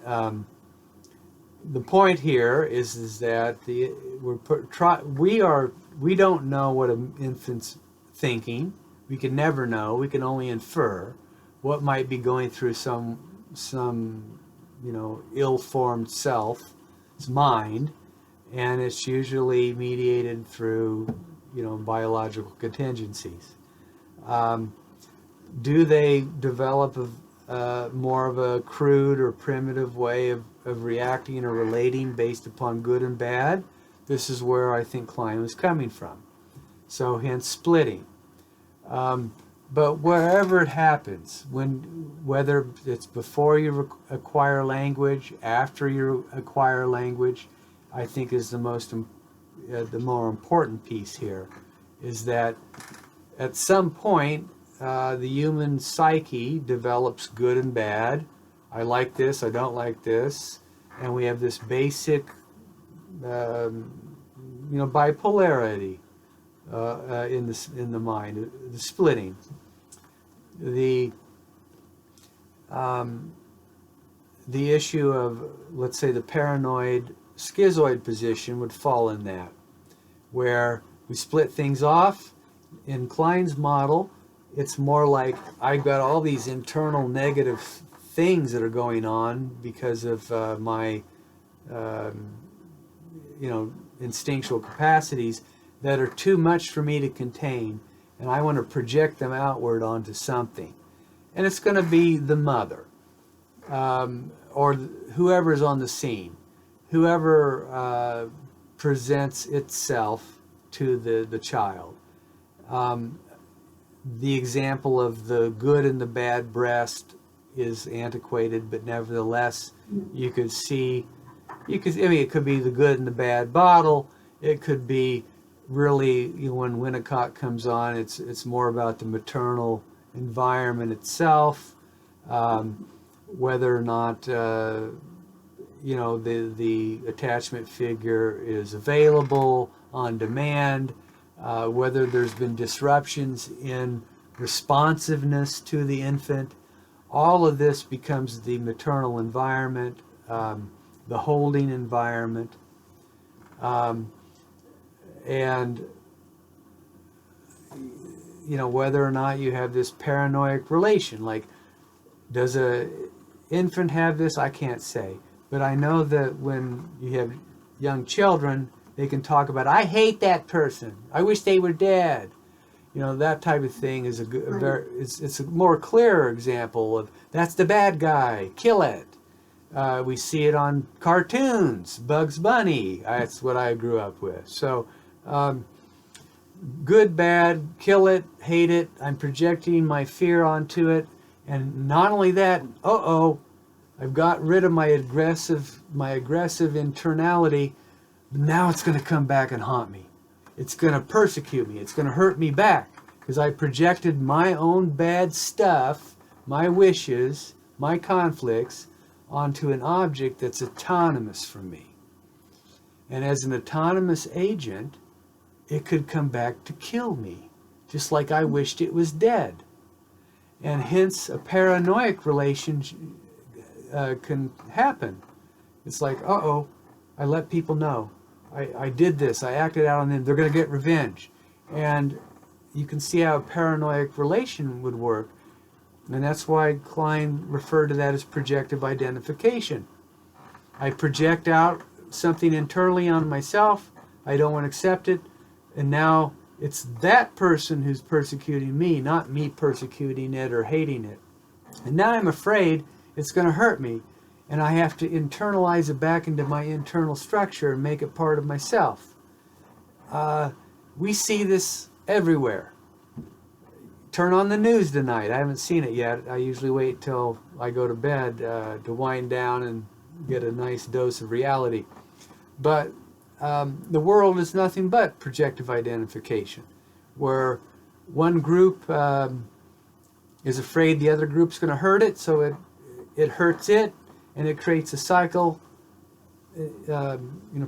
the point here is that we don't know what an infant's thinking. We can never know. We can only infer what might be going through some ill-formed self's mind, and it's usually mediated through biological contingencies. Do they develop more of a crude or primitive way of of reacting or relating based upon good and bad, this is where I think Klein was coming from. So hence splitting. But wherever it happens, whether it's before you acquire language, after you acquire language, I think is the more important piece here, is that at some point the human psyche develops good and bad. I like this, I don't like this, and we have this basic, bipolarity in the mind, the splitting. The issue of, let's say, the paranoid schizoid position would fall in that, where we split things off. In Klein's model, it's more like I've got all these internal negative things that are going on because of my instinctual capacities that are too much for me to contain, and I want to project them outward onto something. And it's going to be the mother, or whoever's on the scene, whoever presents itself to the child. The example of the good and the bad breast is antiquated, but nevertheless, you could see, it could be the good and the bad bottle. It could be really, when Winnicott comes on, it's more about the maternal environment itself, whether or not the attachment figure is available on demand, whether there's been disruptions in responsiveness to the infant. All of this becomes the maternal environment, the holding environment. And whether or not you have this paranoid relation, like, does a infant have this? I can't say, but I know that when you have young children, they can talk about, I hate that person, I wish they were dead. That type of thing is it's a more clearer example of, that's the bad guy, kill it. We see it on cartoons, Bugs Bunny. That's what I grew up with. So good, bad, kill it, hate it. I'm projecting my fear onto it. And not only that, I've got rid of my aggressive internality. Now it's going to come back and haunt me. It's going to persecute me. It's going to hurt me back because I projected my own bad stuff, my wishes, my conflicts onto an object that's autonomous from me. And as an autonomous agent, it could come back to kill me, just like I wished it was dead. And hence a paranoid relation can happen. It's like, I let people know. I did this, I acted out on them, they're going to get revenge. And you can see how a paranoid relation would work. And that's why Klein referred to that as projective identification. I project out something internally on myself, I don't want to accept it, and now it's that person who's persecuting me, not me persecuting it or hating it. And now I'm afraid it's going to hurt me, and I have to internalize it back into my internal structure and make it part of myself. We see this everywhere. Turn on the news tonight. I haven't seen it yet. I usually wait till I go to bed to wind down and get a nice dose of reality. But the world is nothing but projective identification, where one group is afraid the other group's going to hurt it, so it hurts it, and it creates a cycle,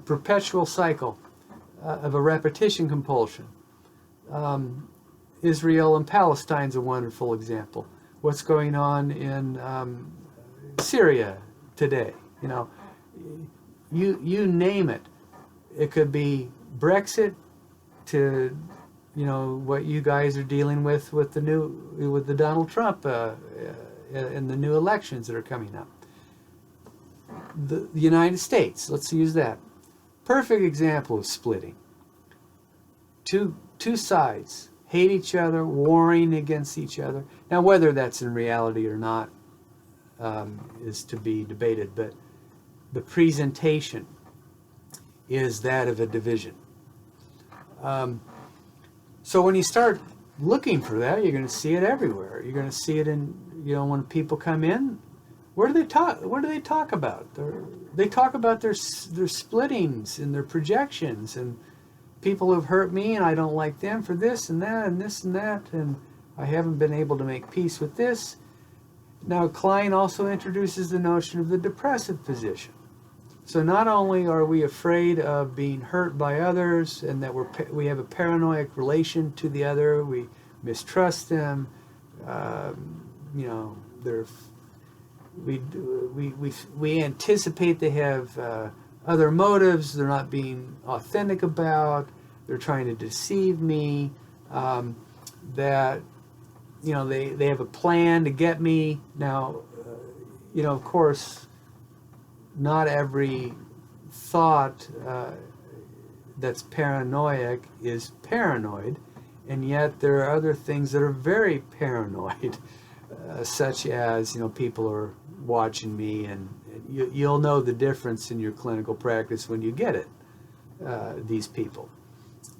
perpetual cycle of a repetition compulsion. Israel and Palestine's a wonderful example. What's going on in Syria today? You name it. It could be Brexit to, what you guys are dealing with the Donald Trump and the new elections that are coming up. The United States, let's use that. Perfect example of splitting. Two sides hate each other, warring against each other. Now, whether that's in reality or not is to be debated, but the presentation is that of a division. So when you start looking for that, you're going to see it everywhere. You're going to see it in, when people come in. What do they talk about? They talk about their splittings and their projections, and people who've hurt me, and I don't like them for this and that and this and that, and I haven't been able to make peace with this. Now, Klein also introduces the notion of the depressive position. So not only are we afraid of being hurt by others, and that we have a paranoid relation to the other, we mistrust them, we anticipate they have other motives they're not being authentic about, they're trying to deceive me, that they have a plan to get me. Now, of course, not every thought that's paranoid is paranoid, and yet there are other things that are very paranoid, such as people are watching me, and you'll know the difference in your clinical practice when you get it, these people.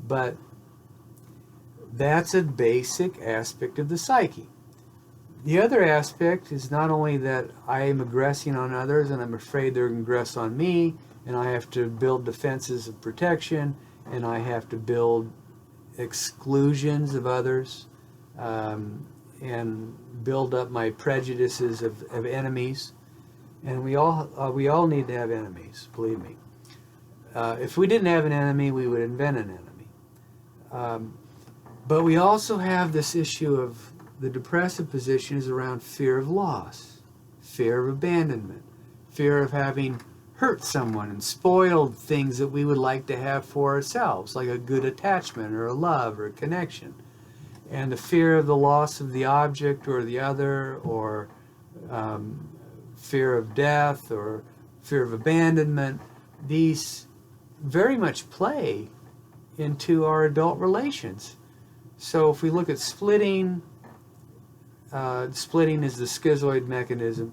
But that's a basic aspect of the psyche. The other aspect is not only that I am aggressing on others and I'm afraid they're going to aggress on me, and I have to build defenses of protection, and I have to build exclusions of others, and build up my prejudices of enemies. And we all need to have enemies, believe me. If we didn't have an enemy, we would invent an enemy. But we also have this issue of the depressive position is around fear of loss, fear of abandonment, fear of having hurt someone and spoiled things that we would like to have for ourselves, like a good attachment or a love or a connection. And the fear of the loss of the object or the other, or fear of death or fear of abandonment, these very much play into our adult relations. So if we look at splitting, splitting is the schizoid mechanism.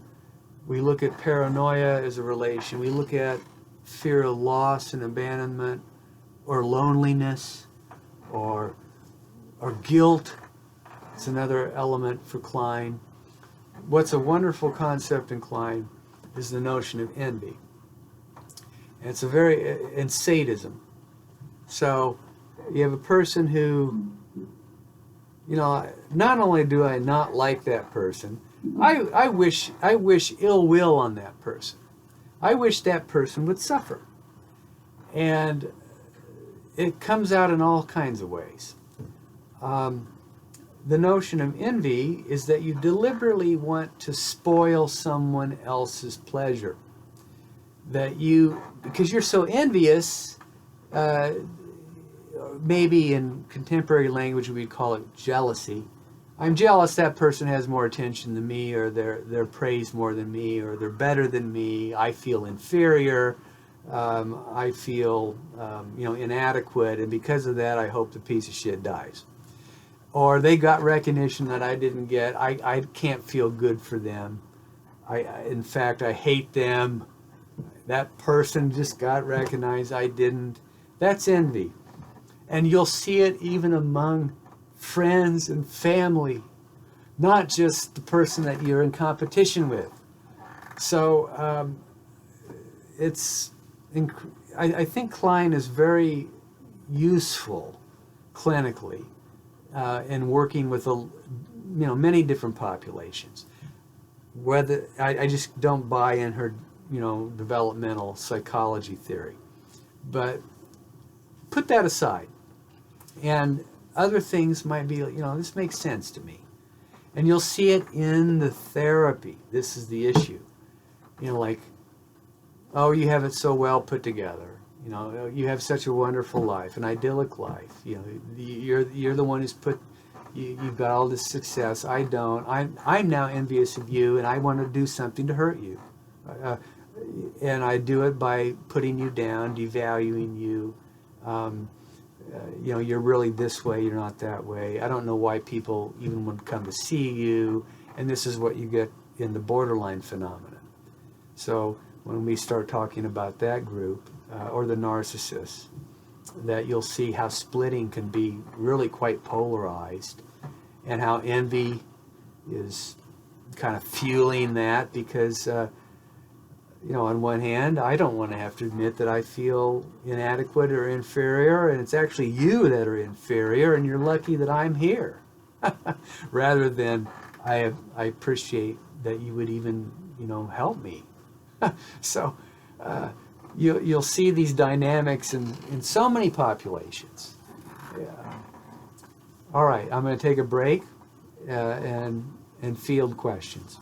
We look at paranoia as a relation. We look at fear of loss and abandonment, or loneliness, or guilt. It's another element for Klein. What's a wonderful concept in Klein is the notion of envy. And it's and sadism. So you have a person who, not only do I not like that person, I wish ill will on that person. I wish that person would suffer. And it comes out in all kinds of ways. The notion of envy is that you deliberately want to spoil someone else's pleasure. Because you're so envious, maybe in contemporary language we'd call it jealousy. I'm jealous that person has more attention than me, or they're praised more than me, or they're better than me. I feel inferior. I feel inadequate, and because of that, I hope the piece of shit dies. Or they got recognition that I didn't get. I can't feel good for them. In fact, I hate them. That person just got recognized, I didn't. That's envy. And you'll see it even among friends and family, not just the person that you're in competition with. So I think Klein is very useful clinically in working with many different populations. Whether I just don't buy in her developmental psychology theory, but put that aside, and other things might be, this makes sense to me. And you'll see it in the therapy. This is the issue. Like, oh, you have it so well put together. You have such a wonderful life, an idyllic life. You're the one who's you've got all this success. I don't. I'm now envious of you, and I want to do something to hurt you. And I do it by putting you down, devaluing you. You're really this way, you're not that way. I don't know why people even would come to see you. And this is what you get in the borderline phenomenon. So when we start talking about that group, or the narcissists, that you'll see how splitting can be really quite polarized, and how envy is kind of fueling that, because on one hand, I don't want to have to admit that I feel inadequate or inferior, and it's actually you that are inferior, and you're lucky that I'm here. Rather than I appreciate that you would even help me. So you'll see these dynamics in so many populations. Yeah. All right, I'm going to take a break and field questions.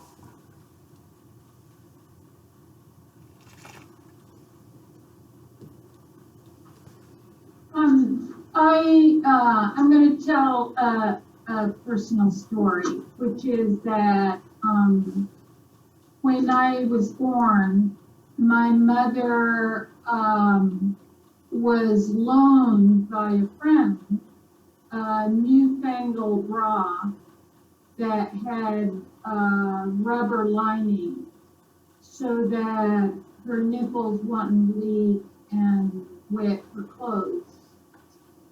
I'm going to tell a personal story, which is that when I was born, my mother was loaned by a friend a newfangled bra that had rubber lining so that her nipples wouldn't leak and wet her clothes.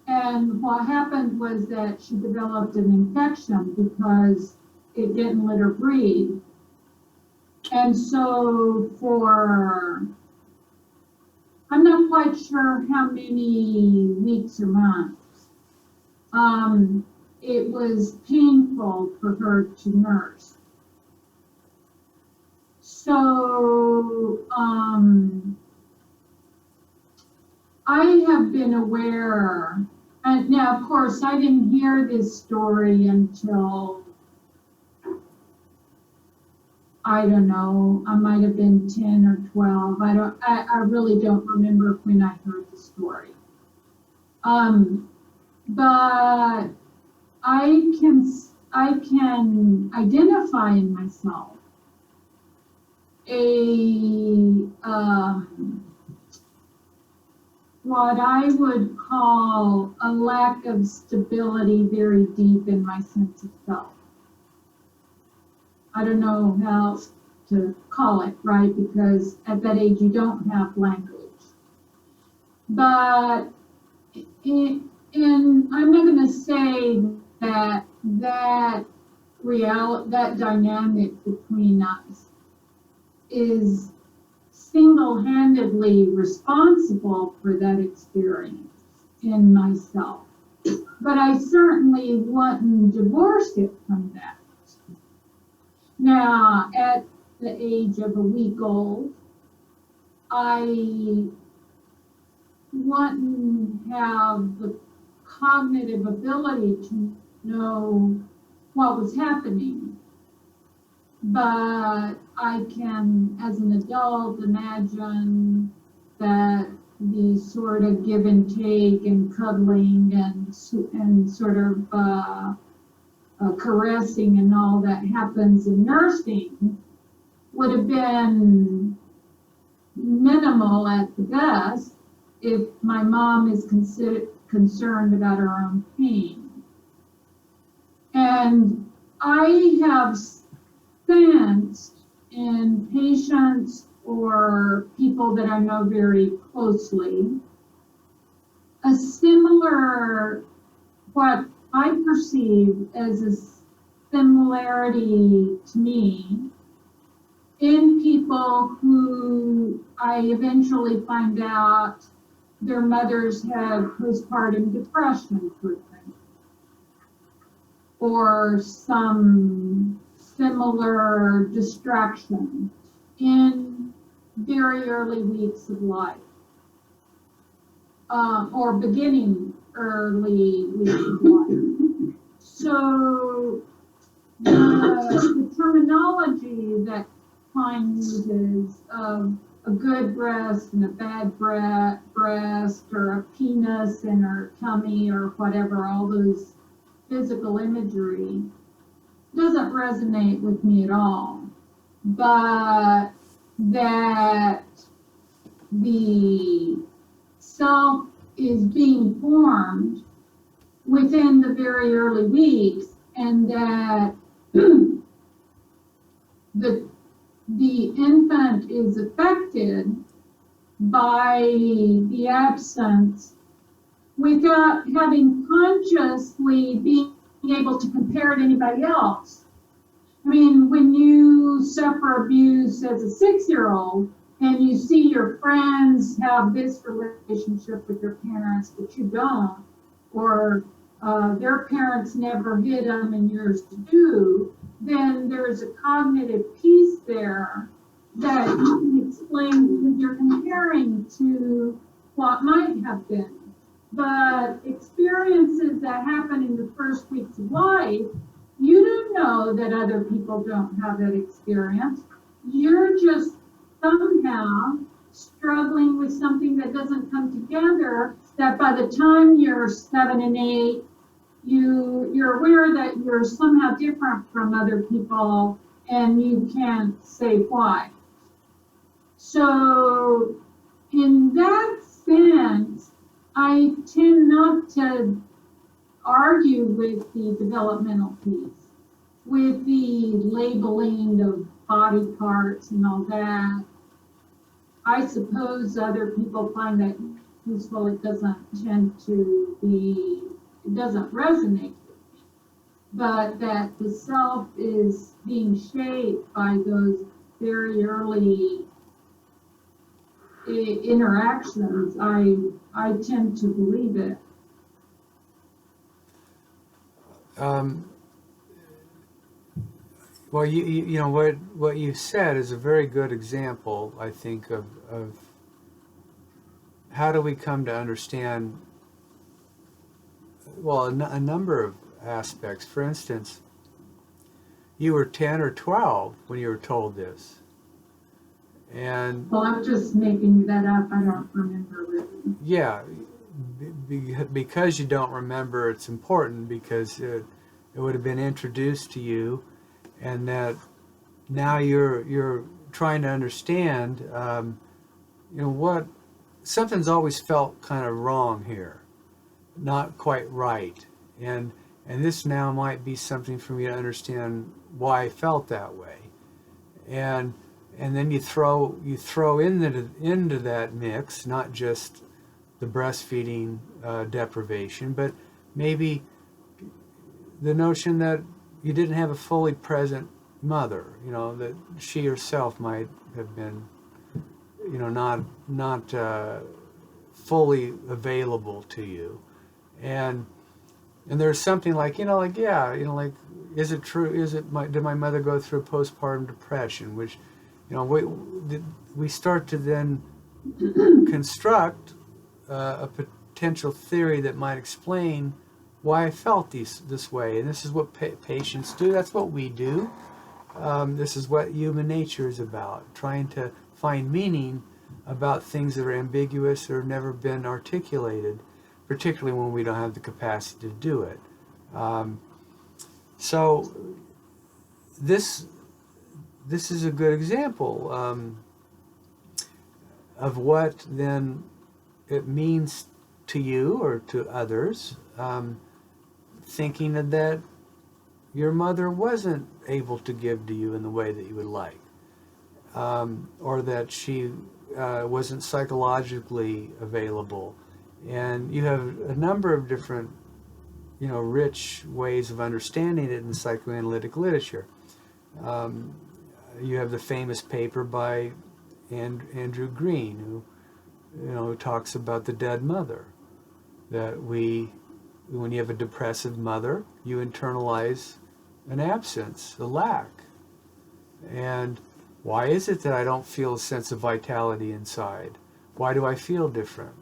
And what happened was that she developed an infection because it didn't let her breathe. And so I'm not quite sure how many weeks or months, it was painful for her to nurse. So I have been aware, and now of course I didn't hear this story until, I don't know, I might have been 10 or 12. I really don't remember when I heard the story. But I can identify in myself what I would call a lack of stability very deep in my sense of self. I don't know how to call it, right? Because at that age you don't have language. But I'm not going to say that dynamic between us is single-handedly responsible for that experience in myself. But I certainly wouldn't divorce it from that. Now, at the age of a week old, I wouldn't have the cognitive ability to know what was happening. But I can, as an adult, imagine that the sort of give and take and cuddling and sort of caressing and all that happens in nursing would have been minimal at the best if my mom is concerned about her own pain. And I have sensed in patients or people that I know very closely a similar, what I perceive as a similarity to me in people who I eventually find out their mothers have postpartum depression, for example, or some similar distraction in very early weeks of life, or beginning early weeks of life. So the terminology that Klein uses of a good breast and a bad breast, or a penis in her tummy, or whatever, all those physical imagery doesn't resonate with me at all. But that the self is being formed within the very early weeks, and that the infant is affected by the absence without having consciously being able to compare it to anybody else. I mean, when you suffer abuse as a 6-year-old and you see your friends have this relationship with their parents, but you don't, or their parents never hit them and yours do, then there's a cognitive piece there that you can explain because you're comparing to what might have been. But experiences that happen in the first weeks of life, you don't know that other people don't have that experience. You're just somehow struggling with something that doesn't come together, that by the time you're 7 and 8, you're aware that you're somehow different from other people and you can't say why. So in that sense, I tend not to argue with the developmental piece, with the labeling of body parts and all that. I suppose other people find that useful. It doesn't tend to be, it doesn't resonate with me. But that the self is being shaped by those very early interactions, I tend to believe it. Well, you know what you said is a very good example, I think, of how do we come to understand, well, a number of aspects. For instance, you were 10 or 12 when you were told this. And Well, I'm just making that up. I don't remember really. yeah, because you don't remember, it's important because it would have been introduced to you, and that now you're trying to understand, you know, what something's always felt kind of wrong here, not quite right, and this now might be something for me to understand why I felt that way, and then you throw into that mix not just the breastfeeding deprivation, but maybe the notion that you didn't have a fully present mother, you know, that she herself might have been, you know, not fully available to you, and there's something like, you know, like, yeah, you know, like, is it true? Did my mother go through postpartum depression? Which, you know, we start to then construct a potential theory that might explain why I felt this way. And this is what patients do. That's what we do. This is what human nature is about, trying to find meaning about things that are ambiguous or have never been articulated, particularly when we don't have the capacity to do it. So this is a good example of what then it means to you or to others, thinking that your mother wasn't able to give to you in the way that you would like, or that she wasn't psychologically available. And you have a number of different, you know, rich ways of understanding it in the psychoanalytic literature. You have the famous paper by Andrew Green, who, you know, talks about the dead mother. That when you have a depressive mother, you internalize an absence, a lack. And why is it that I don't feel a sense of vitality inside? Why do I feel different?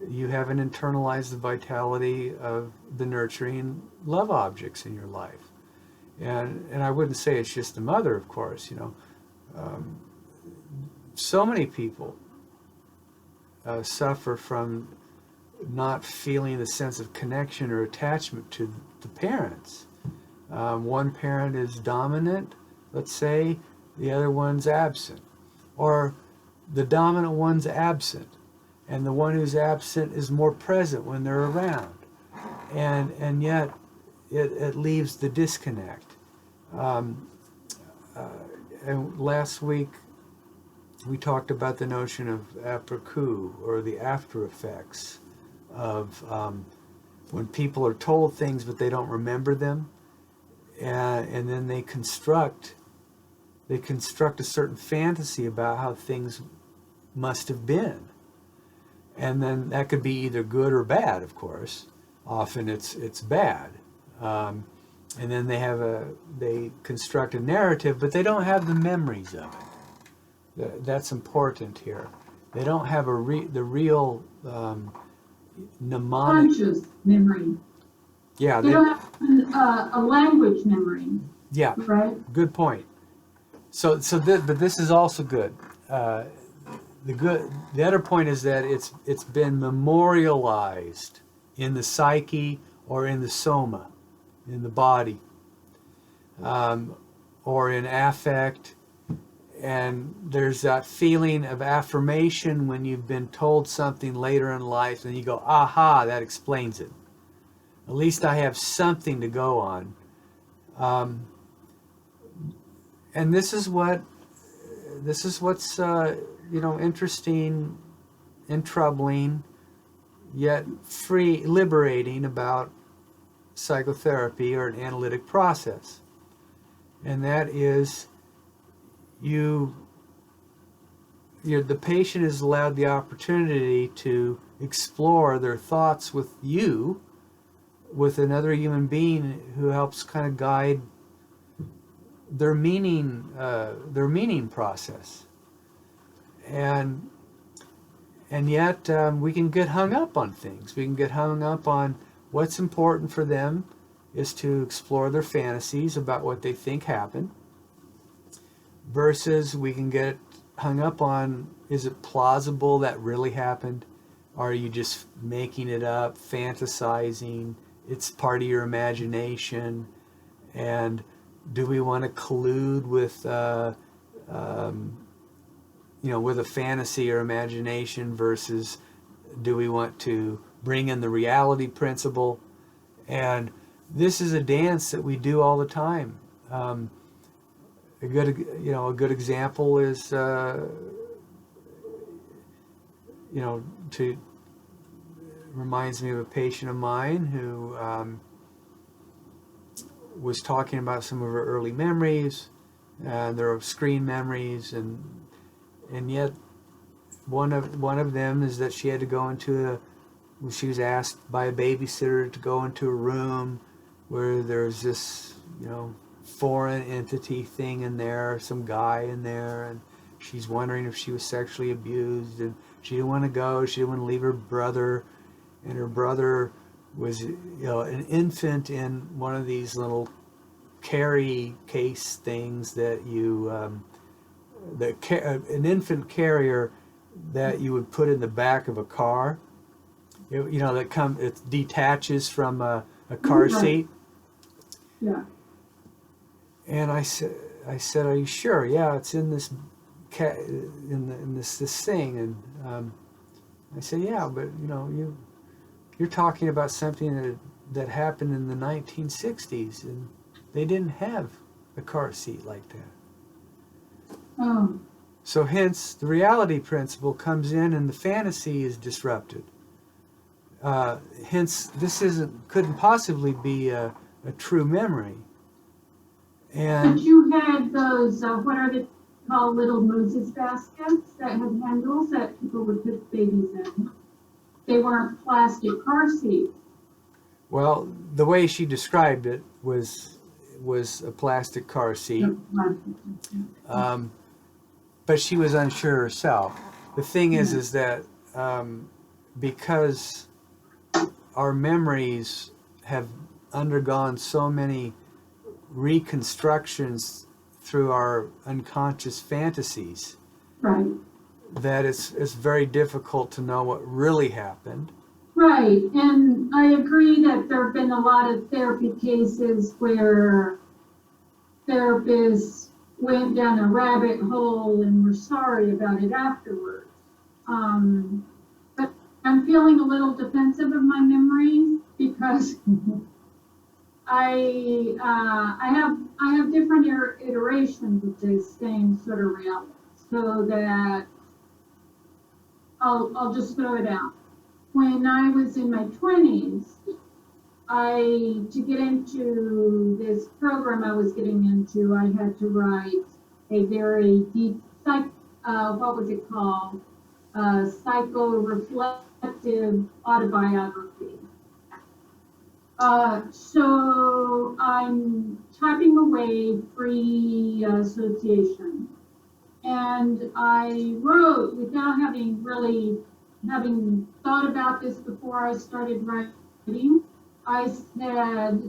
You haven't internalized the vitality of the nurturing love objects in your life. And I wouldn't say it's just the mother, of course, you know. So many people suffer from not feeling the sense of connection or attachment to the parents. One parent is dominant, let's say, the other one's absent. Or the dominant one's absent, and the one who's absent is more present when they're around. And yet it leaves the disconnect. and last week we talked about the notion of après coup, or the after effects of when people are told things but they don't remember them, and then they construct a certain fantasy about how things must have been. And then that could be either good or bad, of course. Often it's bad. And then they construct a narrative, but they don't have the memories of it. That's important here. They don't have the real mnemonic. Conscious memory. Yeah. They don't have a language memory. Yeah. Right? Good point. But this is also good. The other point is that it's been memorialized in the psyche or in the soma, in the body, or in affect, and there's that feeling of affirmation when you've been told something later in life, and you go, "Aha, that explains it. At least I have something to go on." And this is what's interesting and troubling, yet liberating about psychotherapy, or an analytic process. And that is, the patient is allowed the opportunity to explore their thoughts with you, with another human being who helps kind of guide their meaning process. And yet we can get hung up on things. We can get hung up on what's important for them is to explore their fantasies about what they think happened, versus we can get hung up on, is it plausible that really happened? Or are you just making it up, fantasizing? It's part of your imagination. And do we want to collude with with a fantasy or imagination, versus do we want to bring in the reality principle? And this is a dance that we do all the time. A good example is reminds me of a patient of mine who was talking about some of her early memories, and there are screen memories, and yet one of them is that she had to go she was asked by a babysitter to go into a room where there's this foreign entity thing in there, some guy in there, and she's wondering if she was sexually abused, and she didn't want to go, she didn't want to leave her brother, and her brother was an infant in one of these little carry case things that an infant carrier that you would put in the back of a car. It detaches from a car seat. Yeah. And I said, "Are you sure?" "Yeah, it's in this in this thing." And I said, "Yeah, but you're talking about something that happened in the 1960s, and they didn't have a car seat like that." Oh. So hence the reality principle comes in, and the fantasy is disrupted. Hence this couldn't possibly be a true memory. And But you had those, what are they called, little Moses baskets that had handles that people would put babies in. They weren't plastic car seats. well, the way she described it was a plastic car seat. But she was unsure herself. The thing is that because our memories have undergone so many reconstructions through our unconscious fantasies, Right. that it's very difficult to know what really happened. Right, and I agree that there have been a lot of therapy cases where therapists went down a rabbit hole and were sorry about it afterwards. But I'm feeling a little defensive of my memories because I have different iterations of this same sort of reality, so that I'll just throw it out. When I was in my 20s, to get into this program I was getting into, I had to write a very deep, what was it called? Psycho-reflective autobiography. So I'm typing away free association. And I wrote, without having thought about this before I started writing, I said,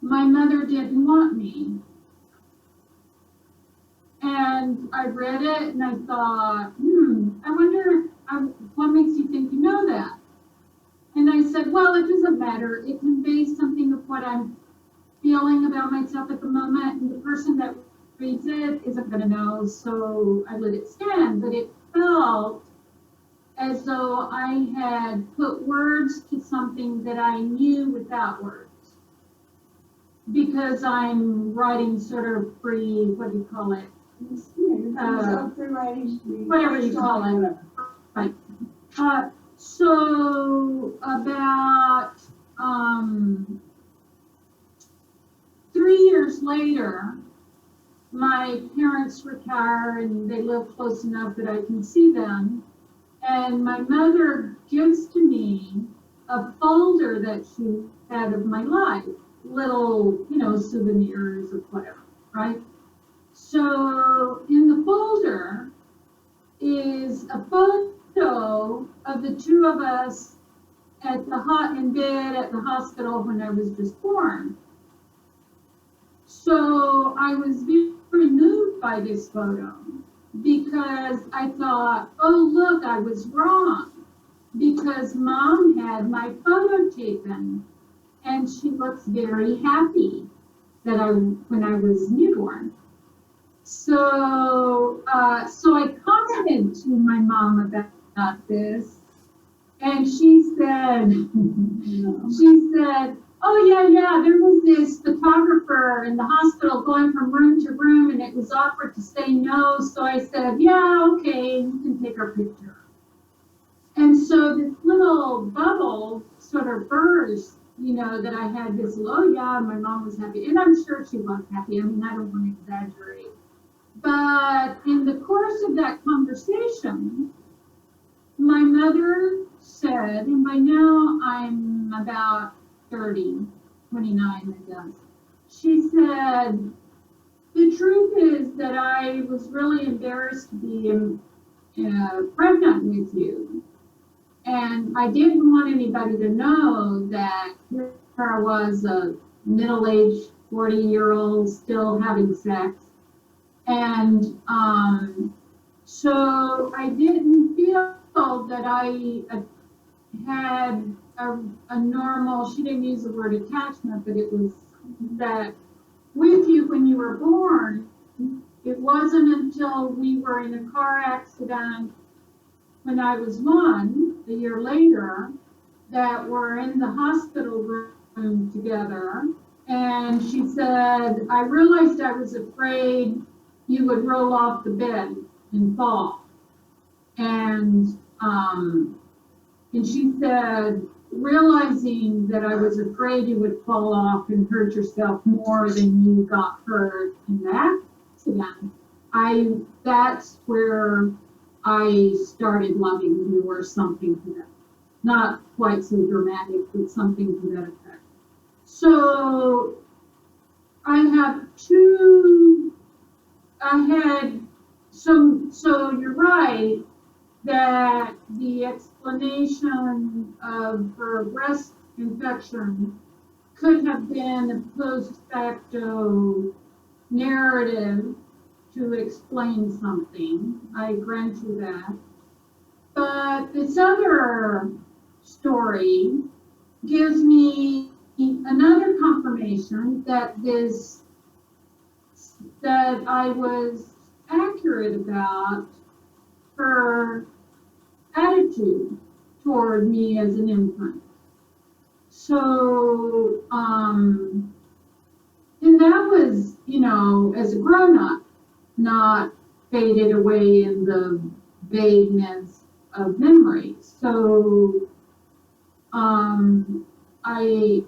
my mother didn't want me. And I read it and I thought, I wonder what makes you think you know that? And I said, well, it doesn't matter. It conveys something of what I'm feeling about myself at the moment. And the person that reads it isn't going to know, so I let it stand. But it felt as though I had put words to something that I knew without words. Because I'm writing sort of free, what do you call it? Free writing. Whatever you call it. Right. So about 3 years later, my parents retire and they live close enough that I can see them. And my mother gives to me a folder that she had of my life, little, souvenirs or whatever, right? So in the folder is a photo of the two of us in bed at the hospital when I was just born. So I was very moved by this photo because I thought, oh, look, I was wrong, because Mom had my photo taken and she looks very happy when I was newborn. So I commented to my mom about this, and she said, oh yeah, there was this photographer in the hospital going from room to room, and it was awkward to say no. So I said, yeah, okay, you can take our picture. And so this little bubble sort of burst, that I had this, oh yeah, my mom was happy. And I'm sure she was happy. I mean, I don't want to exaggerate. But in the course of that conversation, my mother said, and by now I'm about 30, 29, I guess. She said, the truth is that I was really embarrassed to be pregnant with you. And I didn't want anybody to know that here I was, a middle-aged 40-year-old still having sex. And so I didn't feel that I had a normal, she didn't use the word attachment, but it was that with you when you were born. It wasn't until we were in a car accident when I was 1, a year later, that we're in the hospital room together. And she said, I realized I was afraid you would roll off the bed and fall. And she said, realizing that I was afraid you would fall off and hurt yourself more than you got hurt in that accident, that's where I started loving you, or something to that. Not quite so dramatic, but something to that effect. So so you're right that the explanation of her breast infection could have been a post facto narrative to explain something. I grant you that. But this other story gives me another confirmation that I was accurate about her attitude toward me as an infant. So, and that was, you know, as a grown-up, not faded away in the vagueness of memory. So, I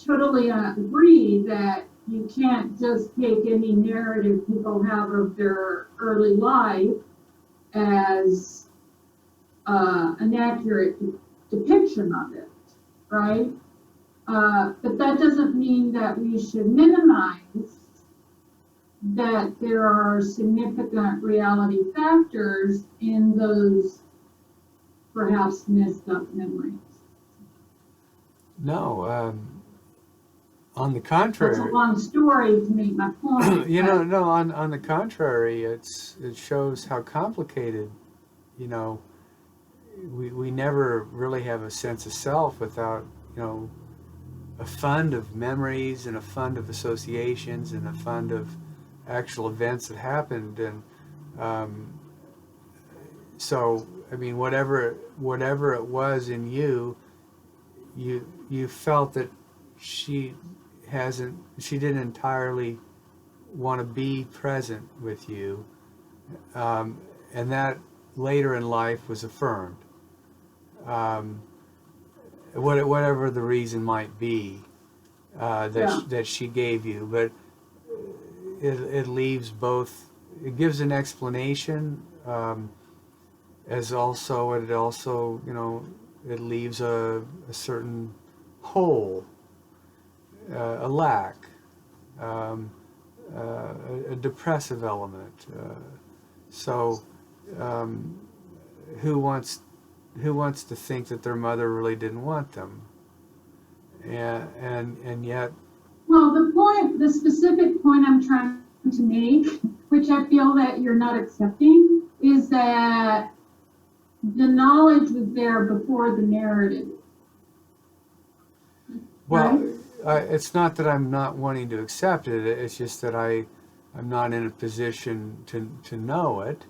totally agree that you can't just take any narrative people have of their early life as an accurate depiction of it, right? But that doesn't mean that we should minimize that there are significant reality factors in those perhaps messed up memories. No, on the That's a contrary. long story to make my point. You know, no, on the contrary, it shows how complicated, you know, we never really have a sense of self without, you know, a fund of memories and a fund of associations and a fund of actual events that happened. And so, I mean, whatever it was in you, you felt that she didn't entirely want to be present with you, and that later in life was affirmed. Whatever the reason might be that she gave you, but it leaves both. It gives an explanation, as also it also, you know, it leaves a certain hole, a lack, a depressive element. So, who wants to think that their mother really didn't want them? And yet. Well, the specific point I'm trying to make, which I feel that you're not accepting, is that the knowledge was there before the narrative. Well, it's not that I'm not wanting to accept it. It's just that I'm not in a position to know it,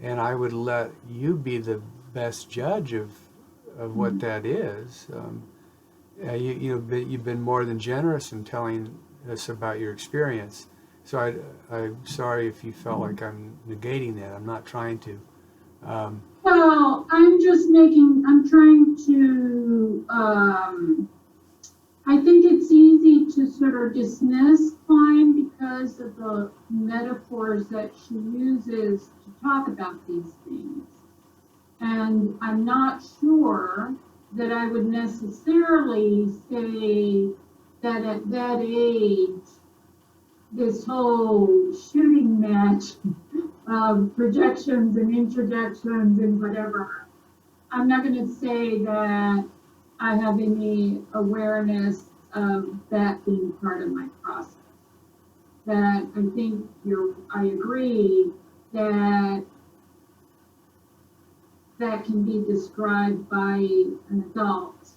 and I would let you be the best judge of what that is. You've been more than generous in telling us about your experience. So I'm sorry if you felt like I'm negating that. I'm not trying to. Well, I'm trying to, I think it's easy to sort of dismiss Klein because of the metaphors that she uses to talk about these things. And I'm not sure that I would necessarily say that at that age, this whole shooting match of projections and introjections and whatever, I'm not going to say that I have any awareness of that being part of my process. That I think I agree that that can be described by an adult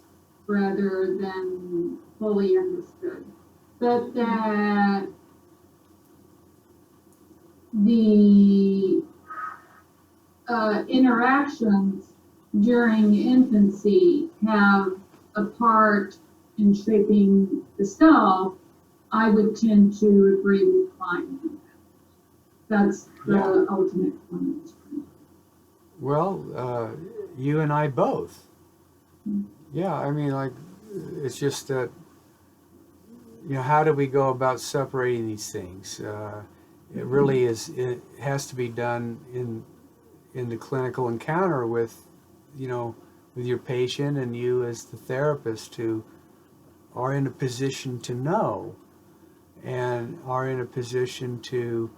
rather than fully understood. But that the interactions during infancy have a part in shaping the self, I would tend to agree with Klein. That's the ultimate point. Well, you and I both. Yeah, I mean, like, it's just that, you know, how do we go about separating these things? It really is, it has to be done in the clinical encounter with, you know, with your patient and you as the therapist who are in a position to know and are in a position to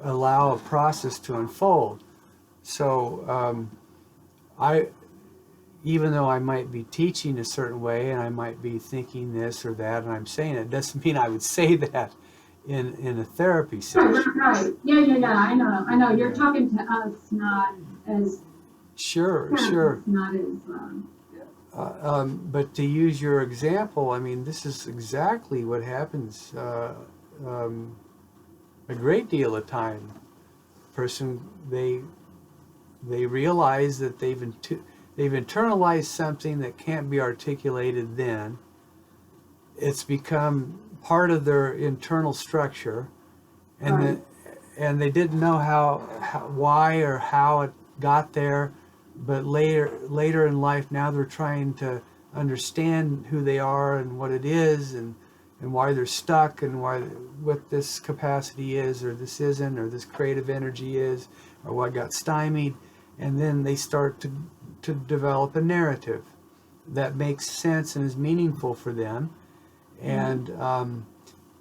allow a process to unfold. So even though I might be teaching a certain way and I might be thinking this or that and I'm saying it, doesn't mean I would say that in a therapy session. Right. Yeah. I know. You're talking to us, not as Sure. not as. But to use your example, I mean, this is exactly what happens a great deal of time. Person, they realize that they've they've internalized something that can't be articulated then. It's become part of their internal structure, and Right. and they didn't know why or how it got there, but later in life, now they're trying to understand who they are and what it is, and why they're stuck, and what this capacity is, or this isn't, or this creative energy is, or what got stymied, and then they start to develop a narrative that makes sense and is meaningful for them. And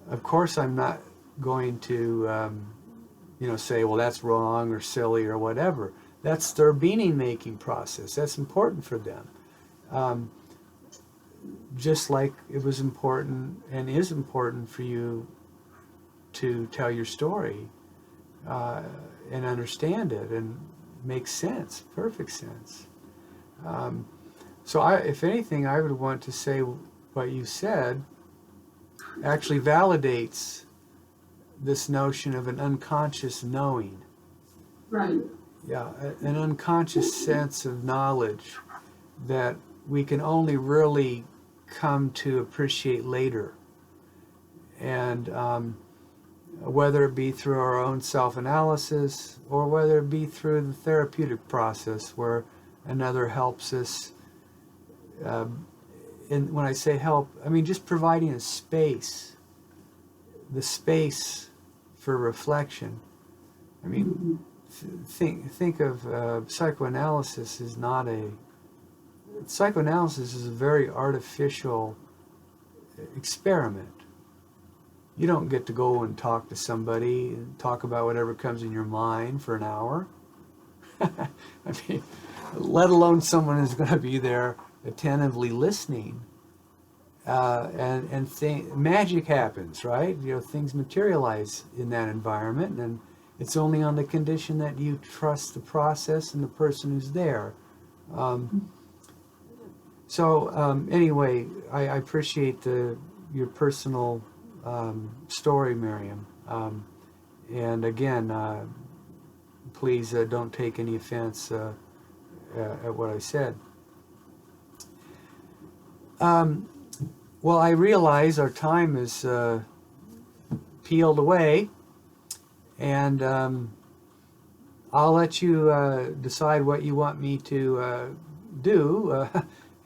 of course, I'm not going to say, well, that's wrong or silly or whatever. That's their meaning-making process. That's important for them. Just like it was important and is important for you to tell your story and understand it and make sense, perfect sense. So if anything, I would want to say what you said actually validates this notion of an unconscious knowing. Right. Yeah, an unconscious sense of knowledge that we can only really come to appreciate later. And whether it be through our own self-analysis or whether it be through the therapeutic process where another helps us. And when I say help, I mean just providing a space, the space for reflection. I mean, think of psychoanalysis is not psychoanalysis is a very artificial experiment. You don't get to go and talk to somebody and talk about whatever comes in your mind for an hour. I mean, let alone someone who's going to be there attentively listening. Magic happens, right? Things materialize in that environment, and it's only on the condition that you trust the process and the person who's there. Anyway, I appreciate your personal story, Miriam. And again, please don't take any offense at what I said. Well, I realize our time is peeled away, and I'll let you decide what you want me to do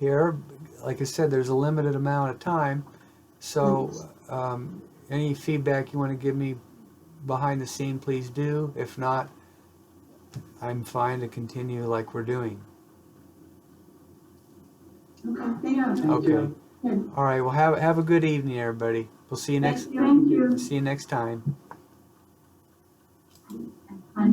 here. Like I said, there's a limited amount of time, so any feedback you want to give me behind the scene, please do. If not, I'm fine to continue like we're doing. Okay, thank you. Okay. All right. Well, have a good evening, everybody. We'll see you next. Thank you. See you next time.